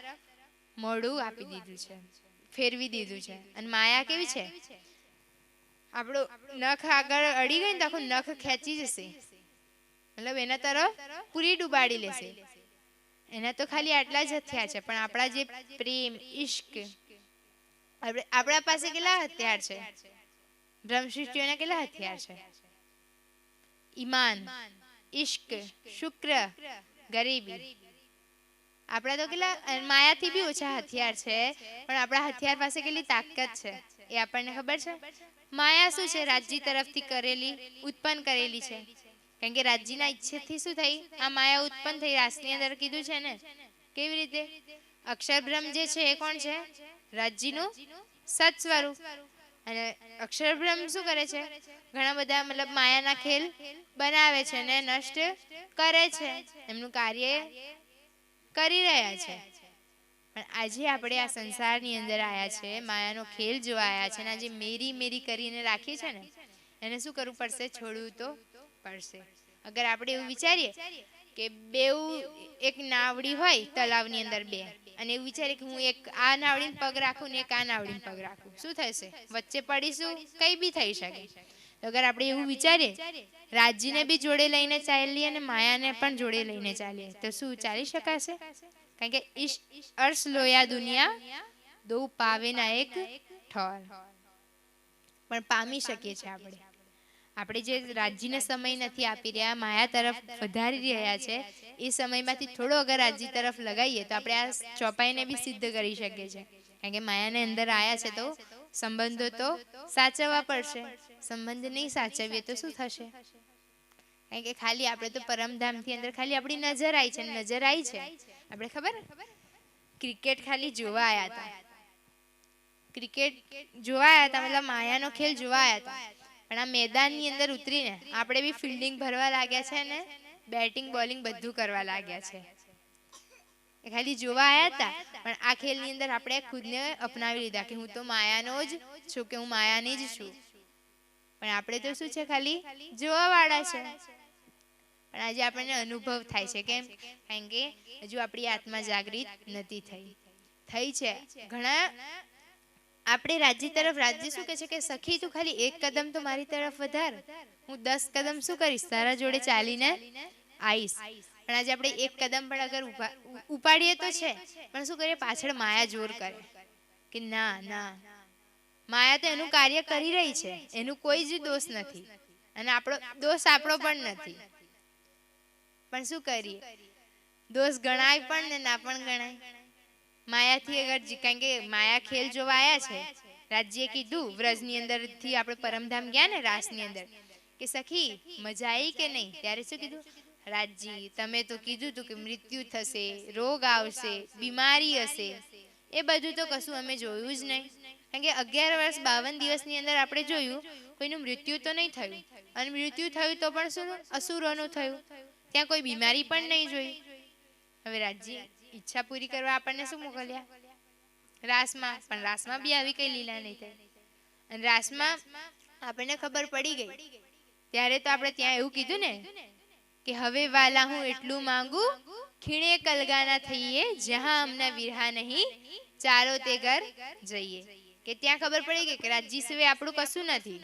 મોઢું આપી દીધું છે, ફેરવી દીધું છે. અને માયા કેવી છે? આપણો નખ આગળ અડી ગઈ ને તો આખું નખ ખેંચી જશે, મતલબ એના તરફ પૂરી ડૂબાડી લેશે. એના તો ખાલી આટલા જ હથિયાર છે, પણ આપણા જે પ્રેમ, ઈશ્ક, આપણા પાસે કેટલા હથિયાર છે? બ્રહ્મસૃષ્ટિઓના કેટલા હથિયાર છે? ઈમાન, ઈશ્ક, શુક્ર, ગરીબી. આપણા તો કેટલા માયાથી બી ઓછા હથિયાર છે, પણ આપણા હથિયાર પાસે કેટલી તાકાત છે એ આપણને ખબર છે? માયા શું છે? રાજ્ય તરફથી કરેલી, ઉત્પન્ન કરેલી છે. કારણ કે રાજ્યના ઈચ્છાથી શું થઈ? આ માયા ઉત્પન્ન થઈ. રાસની અંદર કીધું છે ને કેવી રીતે? અક્ષરબ્રહ્મ જે છે એ કોણ છે? રાજ્યનું સત સ્વરૂપ. અને અક્ષરબ્રહ્મ શું કરે છે? ઘણા બધા મતલબ માયાના ખેલ બનાવે છે ને નષ્ટ કરે છે, એમનું કાર્ય કરી રહ્યા છે. પણ આજે આપણે આ સંસારની અંદર આવ્યા છે, માયાનો ખેલ જોવા આવ્યા છે, અને આજે મેરી કરીને રાખી છે ને એને શું કરવું પડશે? છોડવું તો પડશે. અગર આપણે એવું વિચારીએ કે બેઉ એક નાવડી હોય તલાવની અંદર બે, અને એવું વિચારીએ કે હું એક આ નાવડીને પગ રાખું ને એક આ નાવડીને પગ રાખું, શું થશે? વચ્ચે પડીશું? કંઈ બી થઈ શકે. અગર આપણે એવું વિચારીએ રાજ્યને બી જોડે લઈને ચાલીએ અને માયાને પણ જોડે લઈને ચાલીએ તો શું ચાલી શકાશે? કારણ કે અર્શ લોયા દુનિયા દો પાવે ના એક ઠોર. પણ પામી શકીએ છીએ આપણે જે રાજ્યને સમય નથી આપી રહ્યા, માયા તરફ વધારી રહ્યા છે, એ સમયમાંથી થોડો અગર રાજ્ય તરફ લગાવીએ તો આપણે આ ચોપાઈને બી સિદ્ધ કરી શકીએ છીએ. કારણ કે માયાને અંદર આવ્યા છે તો સંબંધો તો સાચવવા પડશે. સંબંધ નહીં સાચવીએ તો શું થશે? કારણ કે ખાલી આપણે તો પરમધામથી અંદર ખાલી આપણી નજર આવી છે, નજર આવી છે. આપણે ખબર ક્રિકેટ ખાલી જોવા આવ્યા હતા, ક્રિકેટ જોવા આવ્યા હતા, મતલબ માયાનો ખેલ જોવા આવ્યા હતા. પણ આ મેદાનની અંદર ઉતરીને આપણે બી ફિલ્ડિંગ ભરવા લાગ્યા છે ને બેટિંગ બોલિંગ બધું કરવા લાગ્યા છે. એ ખાલી જોવા આવ્યા હતા, પણ આ ખેલની અંદર આપણે ખુદને અપનાવી લીધા કે હું તો માયાનો જ છું, કે હું માયાની જ છું. પણ આપણે તો શું છે? ખાલી જોવા વાળા છે. પણ આજે આપણને અનુભવ થાય છે કેમ? કારણ કે હજુ આપણી આત્મા જાગૃત નથી થઈ છે. ઘણા આપણે રાજ્ય તરફ, રાજ્ય શું કહે છે કે સખી તું ખાલી એક કદમ તો મારી તરફ વધાર, હું 10 કદમ શું કરીશ તારા જોડે ચાલીને આવીશ. પણ આજે આપણે એક કદમ પણ અગર ઉપાડીએ તો છે, પણ શું કરીએ પાછળ માયા જોર કરે કે ના ના, માયા તો એનું કાર્ય કરી રહી છે, એનું કોઈ જ દોષ નથી અને આપણો દોષ આપણો પણ નથી. પણ શું કરીએ, દોષ ગણાય પણ ને ના પણ ગણાય. માયાથી અગર, કારણ કે માયા ખેલ જોવા આયા છે. રાજ્યે કીધું વ્રજની અંદર થી આપણે પરમધામ ગયા ને રાસની અંદર કે સખી મજા આવી કે નહીં? ત્યારે શું કીધું? રાજજી તમે તો કીધું તું કે મૃત્યુ થશે, રોગ આવશે, બીમારી હશે, એ બધું તો કશું અમે જોયું જ નહીં. કારણ કે 11 વર્ષ 52 દિવસની અંદર આપણે જોયું કોઈનું મૃત્યુ તો નહીં થયું, અને મૃત્યુ થયું તો પણ શું અસુરોનું થયું, ત્યાં કોઈ બીમારી પણ નહીં જોઈ. હવે રાજ્ય ઈચ્છા પૂરી કરવા આપણને શું મોકલ્યા? રાસમાં. પણ રાસમાં બી આવી કઈ લીલા નહીં થઈ. અને રાસમાં આપણને ખબર પડી ગઈ ત્યારે તો આપણે ત્યાં એવું કીધું ને કે હવે વાલા હું એટલું માંગુ, ખીણે કલગાના થઈએ, જ્યાં અમના વિરહા નહીં, ચાલો તે ઘર જઈએ. કે ત્યાં ખબર પડી ગઈ કે રાજ્ય સિવાય આપણું કશું નથી.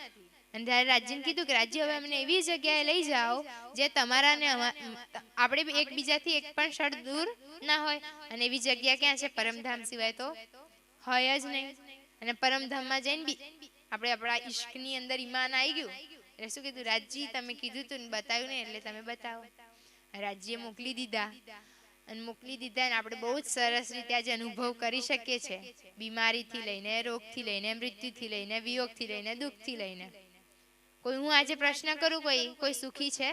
અને ત્યારે રાજ્યને કીધું કે રાજ્ય હવે અમને એવી જગ્યાએ લઈ જાઓ જે તમારા ને આપણે એકબીજાથી એક પણ ક્ષણ દૂર ના હોય. અને એવી જગ્યા ક્યાં છે? પરમધામ સિવાય તો હોય જ નહીં. અને પરમધામમાં જઈને બી આપણે આપણા ઈશ્કની અંદર ઈમાન આવી ગયું એટલે શું કીધું? રાજજી તમે કીધું તું ને બતાવ્યું ને એટલે તમે બતાવો. રાજ્યે મોકલી દીધા અને મોકલી દીધા ને આપણે બહુ જ સરસ રીતે આજે અનુભવ કરી શકીએ છીએ. બીમારીથી લઈને, રોગથી લઈને, મૃત્યુથી લઈને, વિયોગથી લઈને, દુઃખથી લઈને. કોઈ હું આજે પ્રશ્ન કરું, કોઈ સુખી છે?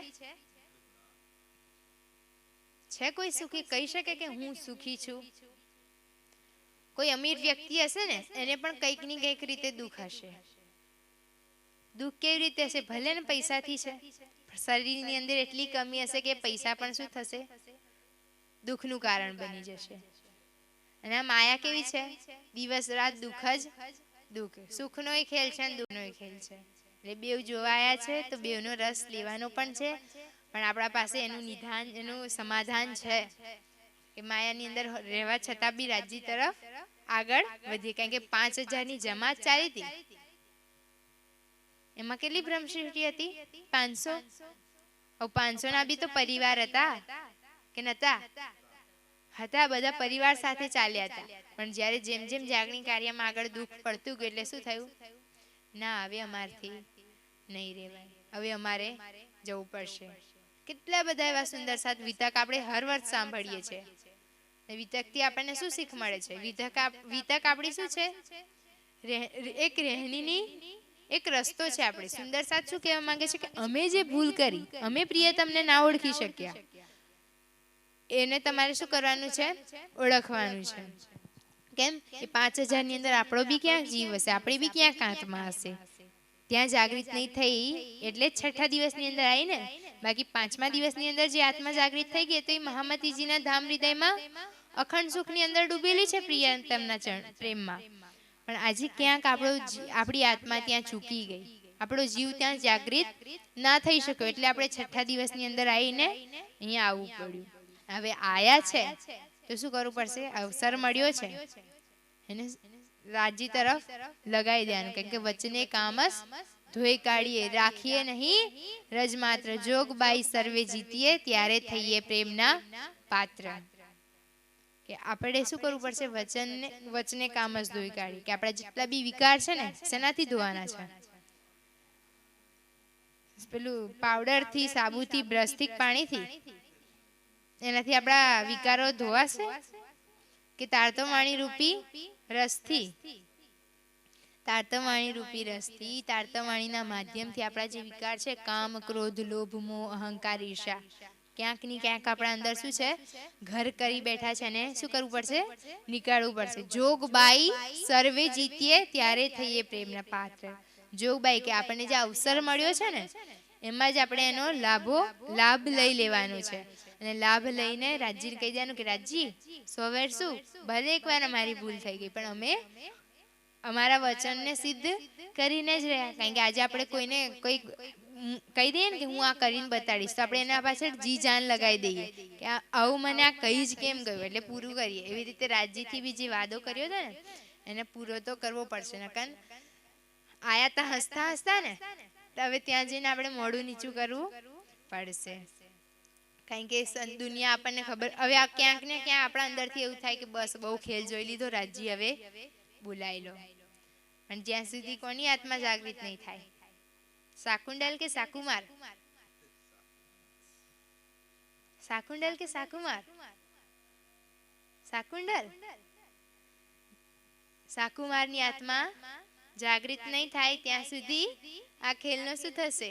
છે કોઈ સુખી? કહી શકે કે હું સુખી છું? કોઈ અમીર વ્યક્તિ હશે ને એને પણ કંઈક ની કંઈક રીતે દુઃખ હશે. દુઃખ કેવી રીતે હશે? ભલે ને પૈસાથી છે, શરીરની અંદર એટલી કમી હશે કે પૈસા પણ શું થશે? દુઃખનું કારણ બની જશે. અને આ માયા કેવી છે? દિવસ રાત દુઃખ જ દુઃખ. સુખનો ખેલ છે અને દુઃખનો ખેલ છે. એટલે બેવ જોવાયા છે તો બેવનો રસ લેવાનો પણ છે. પણ આપણા પાસે એનું નિદાન, એનું સમાધાન છે કે માયાની અંદર રહેવા છતાં બી રાજ્ય તરફ આગળ વધીએ. કારણ કે 5000ની જમાત ચાલી હતી, એમાં કેટલી બ્રહ્મસૃષ્ટિ હતી? 500. 500 ના બી તો પરિવાર હતા કે નતા? હતા. બધા પરિવાર સાથે ચાલ્યા હતા. પણ જ્યારે જેમ જેમ જાગણી કાર્યમાં આગળ દુઃખ પડતું ગયું એટલે શું થયું? ના, હવે અમારથી નહીં રહેવાય, હવે અમારે જવું પડશે. કેટલા બધા એવા સુંદર સાત વિતક આપણે હર વર્ષ સાંભળીએ છીએ. વિતકથી આપણને શું શીખ મળે છે? વિતક આપણી શું છે? એક રહેણીની એક રસ્તો છે. આપણે સુંદર સાત શું કહેવા માંગે છે કે અમે જે ભૂલ કરી, અમે પ્રિયતમને ના ઓળખી શક્યા, એને તમારે શું કરવાનું છે? ઓળખવાનું છે. કેમ? એ 5000 ની અંદર આપણો બી ક્યાંક જીવ હશે, આપણી બી ક્યાંક આત્મા હશે. ત્યાં જાગૃત નહીં થઈ એટલે જ છઠ્ઠા દિવસની અંદર આવી ને. બાકી 5મા દિવસની અંદર જે આત્મા જાગૃત થઈ ગઈ તો એ મહામતીજીના ધામ હૃદયમાં અખંડ સુખની અંદર ડૂબેલી છે પ્રિયતમના પ્રેમમાં. પણ આજે ક્યાંક આપણી આત્મા ત્યાં ચૂકી ગઈ, આપણો જીવ ત્યાં જાગૃત ના થઈ શક્યો એટલે આપણે છઠ્ઠા દિવસની અંદર આવીને અહીંયા આવવું પડ્યું. હવે આયા છે તો શું કરવું પડશે? અવસર મળ્યો છે એને રાજ્ય તરફ લગાવી દેવાનું. કારણ કે વચને કામસ ધોઈ કાઢીએ, રાખીએ નહીં રજ માત્ર, જોગબાઈ સર્વે જીતીએ, ત્યારે થઈએ પ્રેમના પાત્ર. કે આપણે શું કરવું પડશે? વચને કામસ ધોઈ કાઢી. કે આપણા જેટલા બી વિકાર છે ને શેનાથી ધોવાના છે? પેલું પાવડરથી, સાબુથી, બ્રશથી, પાણીથી? એનાથી આપણા વિકારો ધોવાશે? કે તારતમાણી રૂપી રસથી? તારતમાણી રૂપી રસથી, તારતમાણીના માધ્યમથી આપણા જે વિકાર છે કામ, ક્રોધ, લોભ, મોહ, અહંકાર, ઈર્ષા, ક્યાંક ની ક્યાંક આપણા અંદર શું છે? ઘર કરી બેઠા છે ને શું કરવું પડશે? નીકાળવું પડશે. જોગબાઈ સર્વે જીતીએ, ત્યારે થઈએ પ્રેમના પાત્ર. જોગબાઈ કે આપણને જે અવસર મળ્યો છે ને એમાં જ આપણે એનો લાભ લઈ લેવાનો છે. અને લાભ લઈને રાજ્યને કહી દેવાનું કે રાજ્ય સોવેર શું, ભલે એકવાર અમારી ભૂલ થઈ ગઈ પણ અમે અમારા વચનને સિદ્ધ કરીને જ રહ્યા. કારણ કે આજે આપણે કોઈને કોઈ કહી દઈએ ને કે હું આ કરીને બતાડીશ, તો આપણે એના પાછળ જી જાન લગાવી દઈએ કે આવું મને આ કહી જ કેમ ગયું, એટલે પૂરું કરીએ. એવી રીતે રાજ્યથી બી જે વાદો કર્યો હતો ને એને પૂરો તો કરવો પડશે. નકર આયા તા હસતા હસતા ને, તો હવે ત્યાં જઈને આપણે મોઢું નીચું કરવું પડશે. કારણ કે દુનિયા આપણને ખબર, હવે આ ક્યાંક ને ક્યાં આપણા અંદરથી એવું થાય કે બસ બહુ ખેલ જોઈ લીધો, રાજ્ય હવે બોલાવી લો. અને જ્યાં સુધી કોની આત્મા જાગૃત નહીં થાય. શાકુંડલ કે શાકુમાર? શાકુંડલ કે શાકુમાર? શાકુંડલ. શાકુમારની આત્મા જાગૃત નહીં થાય ત્યાં સુધી આ ખેલનો શું થશે?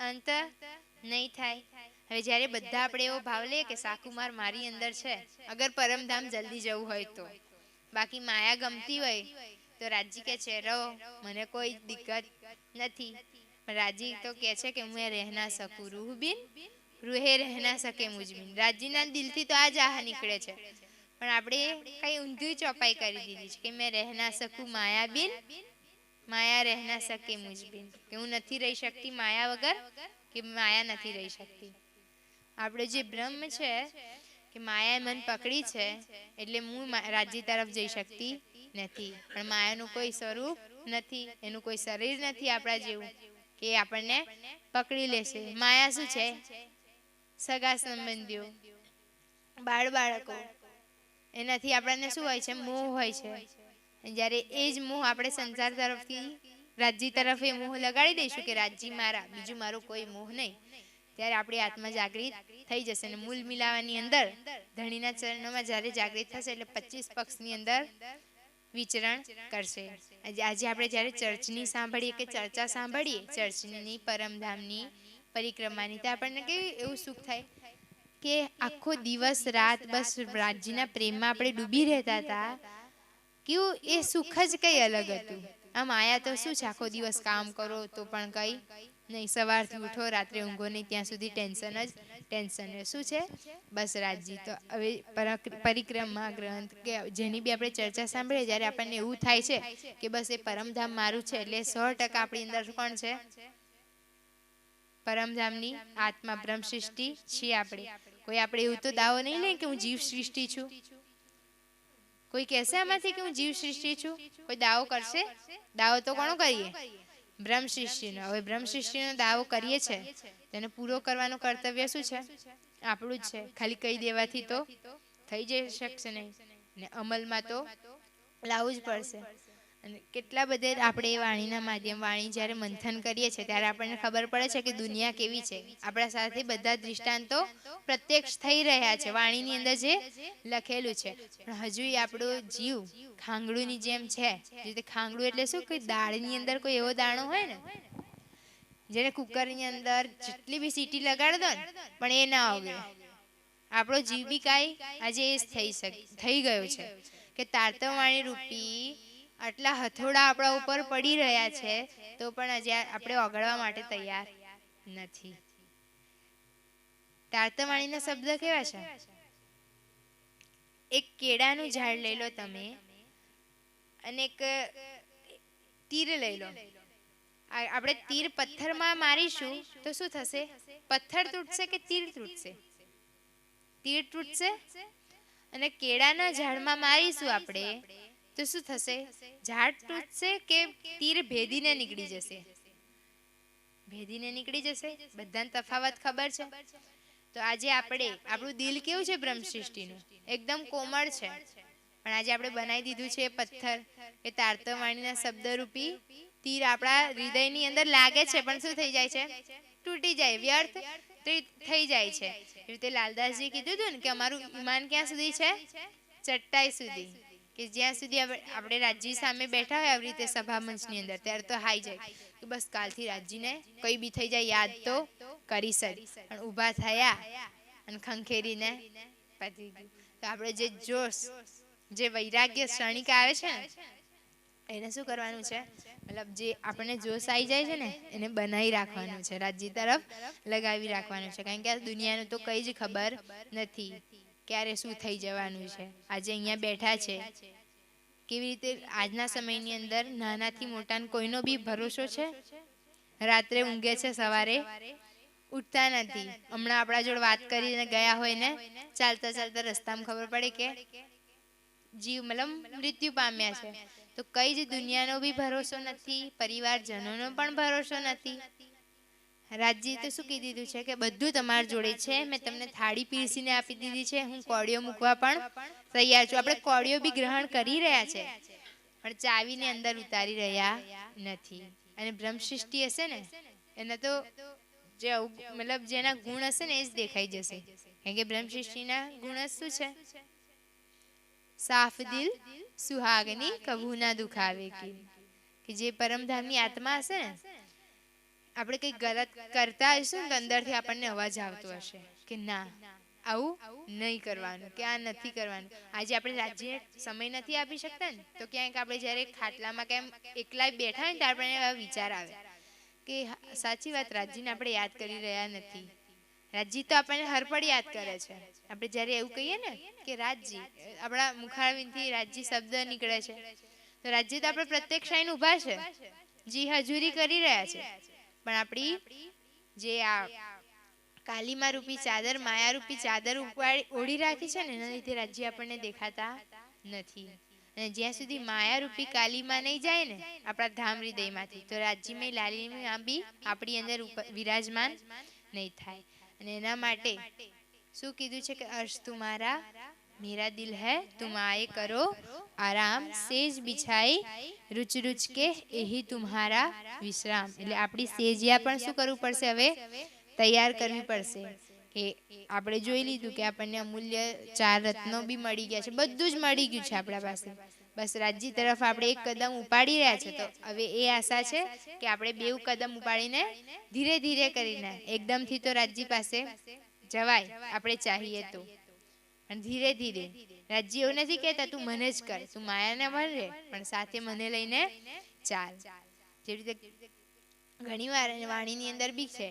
અંત નહીં થાય. હવે જ્યારે બધા આપણે એવો ભાવ લઈએ કે શાકુમાર મારી અંદર છે, અગર પરમધામ જલ્દી જવું હોય તો, બાકી માયા ગમતી હોય તો રાજી કે છે રહો, મને કોઈ દિક્કત નથી. રાજી તો કહે છે કે હું રહ ના શકું, રૂહ બિન રૂહે રહ ના શકે મુજ બિન. રાજીના દિલથી તો આ જ આહ નીકળે છે, પણ આપણે કઈ ઊંધી ચોપાઈ કરી દીધી છે કે મેં રહ ના શકું માયા બિન, માયા રહ ના શકે મુજ બિન, કે હું નથી રહી શકતી માયા વગર, કે માયા નથી રહી શકતી. આપણે જે બ્રહ્મ છે કે માયાએ મન પકડી છે એટલે હું રાજ્ય તરફ જઈ શકતી નથી. પણ માયાનું કોઈ સ્વરૂપ નથી, એનું કોઈ શરીર નથી આપણા જેવું કે આપણને પકડી લેશે. માયા શું છે? સગા સંબંધીઓ, બાળ બાળકો, એનાથી આપણને શું હોય છે? મોહ હોય છે. જ્યારે એ જ મોહ આપણે સંસાર તરફથી રાજ્ય તરફ એ મોહ લગાડી દઈશું કે રાજ્ય મારા, બીજું મારું કોઈ મોહ નહીં, ત્યારે આપણી આત્મા જાગૃત થઈ જશે. અને મૂલ મિલાવાની અંદર ધણીના ચરણોમાં જ્યારે જાગૃત થશે એટલે 25 પક્ષની અંદર વિચરણ કરશે. આજે આપણે જ્યારે ચર્ચની સાંભળીએ કે ચર્ચા સાંભળીએ ચર્ચની, પરમધામની, પરિક્રમાની, તો આપણને કેવું એવું સુખ થાય કે આખો દિવસ રાત બસ રાજ્યના પ્રેમમાં આપણે ડૂબી રહેતા હતા. કેવું એ સુખ જ કંઈ અલગ હતું. આમ આયા તો શું છે, આખો દિવસ કામ કરો તો પણ કંઈ નહીં, સવારથી ઉઠો રાત્રે ઊંઘો નહીં, ત્યાં સુધી ટેન્શન જ ટેન્શન. શું છે? બસ રાજ્ય. તો હવે પરિક્રમા ગ્રંથ કે જેની બી આપણે ચર્ચા સાંભળીએ જ્યારે આપણને એવું થાય છે કે બસ એ પરમધામ મારું છે, એટલે 100% આપણી અંદર કોણ છે? પરમધામની આત્મા, બ્રહ્મ સૃષ્ટિ છીએ આપણે. કોઈ આપણે એવું તો દાવો નહીં લે કે હું જીવ સૃષ્ટિ છું. કોઈ કહેશે આમાંથી કે હું જીવ સૃષ્ટિ છું? કોઈ દાવો કરશે? દાવો તો કોનો કરીએ? બ્રહ્મ સૃષ્ટિનો. હવે બ્રહ્મ સૃષ્ટિનો દાવો કરીએ છે, તેને પૂરો કરવાનું કર્તવ્ય શું છે? આપણું જ છે. ખાલી કહી દેવાથી તો થઈ જઈ શકશે નહીં, ને અમલમાં તો લાવવું જ પડશે. અને કેટલા બધે આપણે વાણીના માધ્યમ, વાણી જ્યારે મંથન કરીએ છીએ ત્યારે આપણને ખબર પડે છે કે દુનિયા કેવી છે. આપણા સાથે બધા દૃષ્ટાંતો પ્રત્યક્ષ થઈ રહ્યા છે વાણીની અંદર જે લખેલું છે. પણ હજુ આપણો જીવ ખાંગડુની જેમ છે. જે ખાંગડું એટલે શું? કોઈ દાળની અંદર કોઈ એવો દાણો હોય ને, જેને કુકરની અંદર જેટલી બી સીટી લગાડ દો ને પણ એ ના ઓગળે. આપણો જીવ બી કાંઈ આજે એ થઈ ગયો છે કે તારતવાણી રૂપી આટલા હથોડા આપણા ઉપર પડી રહ્યા છે તો પણ હજી આપણે ઓગળવા માટે તૈયાર નથી. તારતવાણીના શબ્દ કેવા છે? એક કેળાનું ઝાડ લઈ લો તમે અને એક તીર લઈ લો. આપણે તીર પથ્થરમાં મારીશું તો શું થશે? પથ્થર તૂટશે કે તીર તૂટશે? તીર તૂટશે. અને કેળાના ઝાડમાં મારીશું આપણે તો શું થશે? ઝાડ તૂટશે કે તીર ભેદીને નીકળી જશે? ભેદીને નીકળી જશે. બધાને તફાવત ખબર છે. તો આજે આપણું દિલ કેવું છે? બ્રહ્મ સૃષ્ટિનું એકદમ કોમળ છે, પણ આજે આપણે બનાવી દીધું છે પથ્થર કે તારતવાણીના શબ્દરૂપી તીર આપણા હૃદયની અંદર લાગે છે પણ શું થઈ જાય છે? તૂટી જાય, વ્યર્થ થઈ જાય છે. એ રીતે લાલદાસજી કીધું હતું ને કે અમારું ઈમાન ક્યાં સુધી છે? ચટ્ટાઈ સુધી. કે જ્યાં સુધી આપણે રાજ્ય સામે બેઠા હોય આવી રીતે સભા મંચની અંદર, ત્યારે તો હાઈ જાય કે બસ કાલથી રાજ્યને કઈ બી થઈ જાય યાદ તો કરીશ જ. પણ ઊભા થયા અને ખંખેરીને પતી ગયું. તો આપણે જે જોશ, જે વૈરાગ્ય ક્ષણિક આવે છે ને, એને શું કરવાનું છે? મતલબ જે આપણને જોશ આવી જાય છે ને એને બનાવી રાખવાનું છે, રાજ્ય તરફ લગાવી રાખવાનું છે. કારણ કે આ દુનિયાનું તો કંઈ જ ખબર નથી ક્યારે શું થઈ જવાનું છે. આજે અહીંયા બેઠા છે, કેવી રીતે આજના સમયની અંદર નાનાથી મોટાને કોઈનો બી ભરોસો છે? રાત્રે ઊંઘે છે, સવારે ઉઠતા નથી. હમણાં આપણા જોડે વાત કરીને ગયા હોય ને ચાલતા ચાલતા રસ્તામાં ખબર પડે કે જીવ મતલબ મૃત્યુ પામ્યા છે. તો કઈ જ દુનિયાનો બી ભરોસો નથી, પરિવારજનોનો પણ ભરોસો નથી. રાજજી તો શું કીધું દીધું છે કે બધું તમારા જોડે છે, મેં તમને થાળી પીરસીને આપી દીધી છે, હું કોળીઓ મૂકવા પણ તૈયાર છું. આપણે કોળીઓ બી ગ્રહણ કરી રહ્યા છે પણ ચાવીને અંદર ઉતારી રહ્યા નથી. અને બ્રહ્મ સૃષ્ટિ હશે ને એને તો જે મતલબ જેના ગુણ હશે ને એ જ દેખાઈ જશે. કેમ કે બ્રહ્મ સૃષ્ટિના ગુણ શું છે? સાફ દિલ સુહાગની કભુ ના દુખાવે કે જે પરમધામની આત્મા હશે ને, આપણે કંઈક ગલત કરતા હશું ને તો અંદરથી આપણને અવાજ આવતો હશે કે ના આવું નહીં કરવાનું, કે આ નથી કરવાનું. આજે આપણે રાજ્યને સમય નથી આપી શકતા ને તો ક્યાંક આપણે જ્યારે ખાટલામાં કેમ એકલા બેઠા હોય ને ત્યારે આપણને એવા વિચાર આવે કે સાચી વાત રાજ્યને આપણે યાદ કરી રહ્યા નથી. રાજજી તો આપણને હરપળ યાદ કરે છે. આપણે જ્યારે એવું કહીએ ને કે રાજજી, આપણા મુખારવિંદથી રાજજી શબ્દ નીકળે છે તો રાજજી તો આપણે પ્રત્યેક ક્ષણ ઊભા છે, જી હજુરી કરી રહ્યા છે. પણ આપણી જે આ કાલીમા રૂપી ચાદર, માયા રૂપી ચાદર ઓઢી રાખી છે ને એના લીધે રાજ્ય આપણને દેખાતા નથી. અને જ્યાં સુધી માયારૂપી કાલીમાં નહીં જાય ને આપણા ધામ હૃદયમાંથી તો રાજ્યમય લાલીમાં બી આપણી અંદર વિરાજમાન નહીં થાય. અને એના માટે શું કીધું છે કે અર્શ તુમારા મેરા દિલ હૈ, તુમ આએ કરો આરામ, સેજ બિછાઈ રૂચ રૂચ કે એહી તુમ્હારા વિશ્રામ. એટલે આપણી સેજિયા પણ શું કરવું પડશે? હવે તૈયાર કરવી પડશે. કે આપણે જોઈ લીધું કે આપણને અમૂલ્ય 4 રત્નો બી મળી ગયા છે, બધું જ મળી ગયું છે આપણા પાસે. બસ રાજ્ય તરફ આપણે એક કદમ ઉપાડી રહ્યા છે. તો હવે એ આશા છે કે આપણે 2 કદમ ઉપાડીને ધીરે ધીરે કરીને, એકદમથી તો રાજ્ય પાસે જવાય આપણે ચાહીએ તો, પણ ધીરે ધીરે. રાજ્ય એવું નથી કહેતા તું મને જ કર, તું માયાને મળે પણ સાથે મને લઈને ચાલ. જેવી રીતે ઘણીવાર વાણીની અંદર બી છે,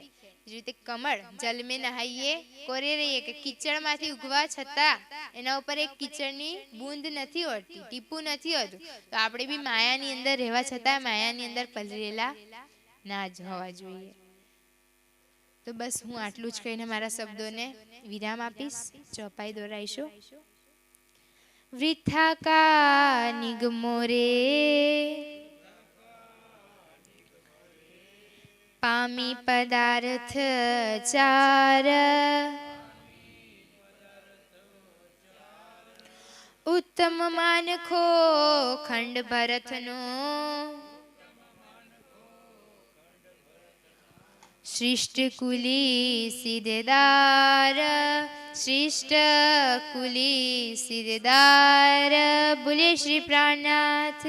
જે રીતે કમળ જલ મેં નહાઈએ કોરે રહીએ, કે કિચડમાંથી ઉગવા છતાં એના ઉપર એક કિચડની બૂંદ નથી હોતી, ટીપું નથી હોતું. તો આપણે બી માયાની અંદર રહેવા છતાં માયાની અંદર પલરેલા ના જ હોવા જોઈએ. તો બસ હું આટલું જ કહીને મારા શબ્દોને વિરામ આપીશ. ચોપાઈ દોરાઈશું. વૃથા કા નિગમો રે પામી પદાર્થ ચાર, ઉત્તમ માનખો ખંડ ભરતનો, શ્રેષ્ઠ કુલી સિદ્ધદાર, શ્રેષ્ઠ કુલી સિદ્ધદાર. બોલે શ્રી પ્રાણનાથ.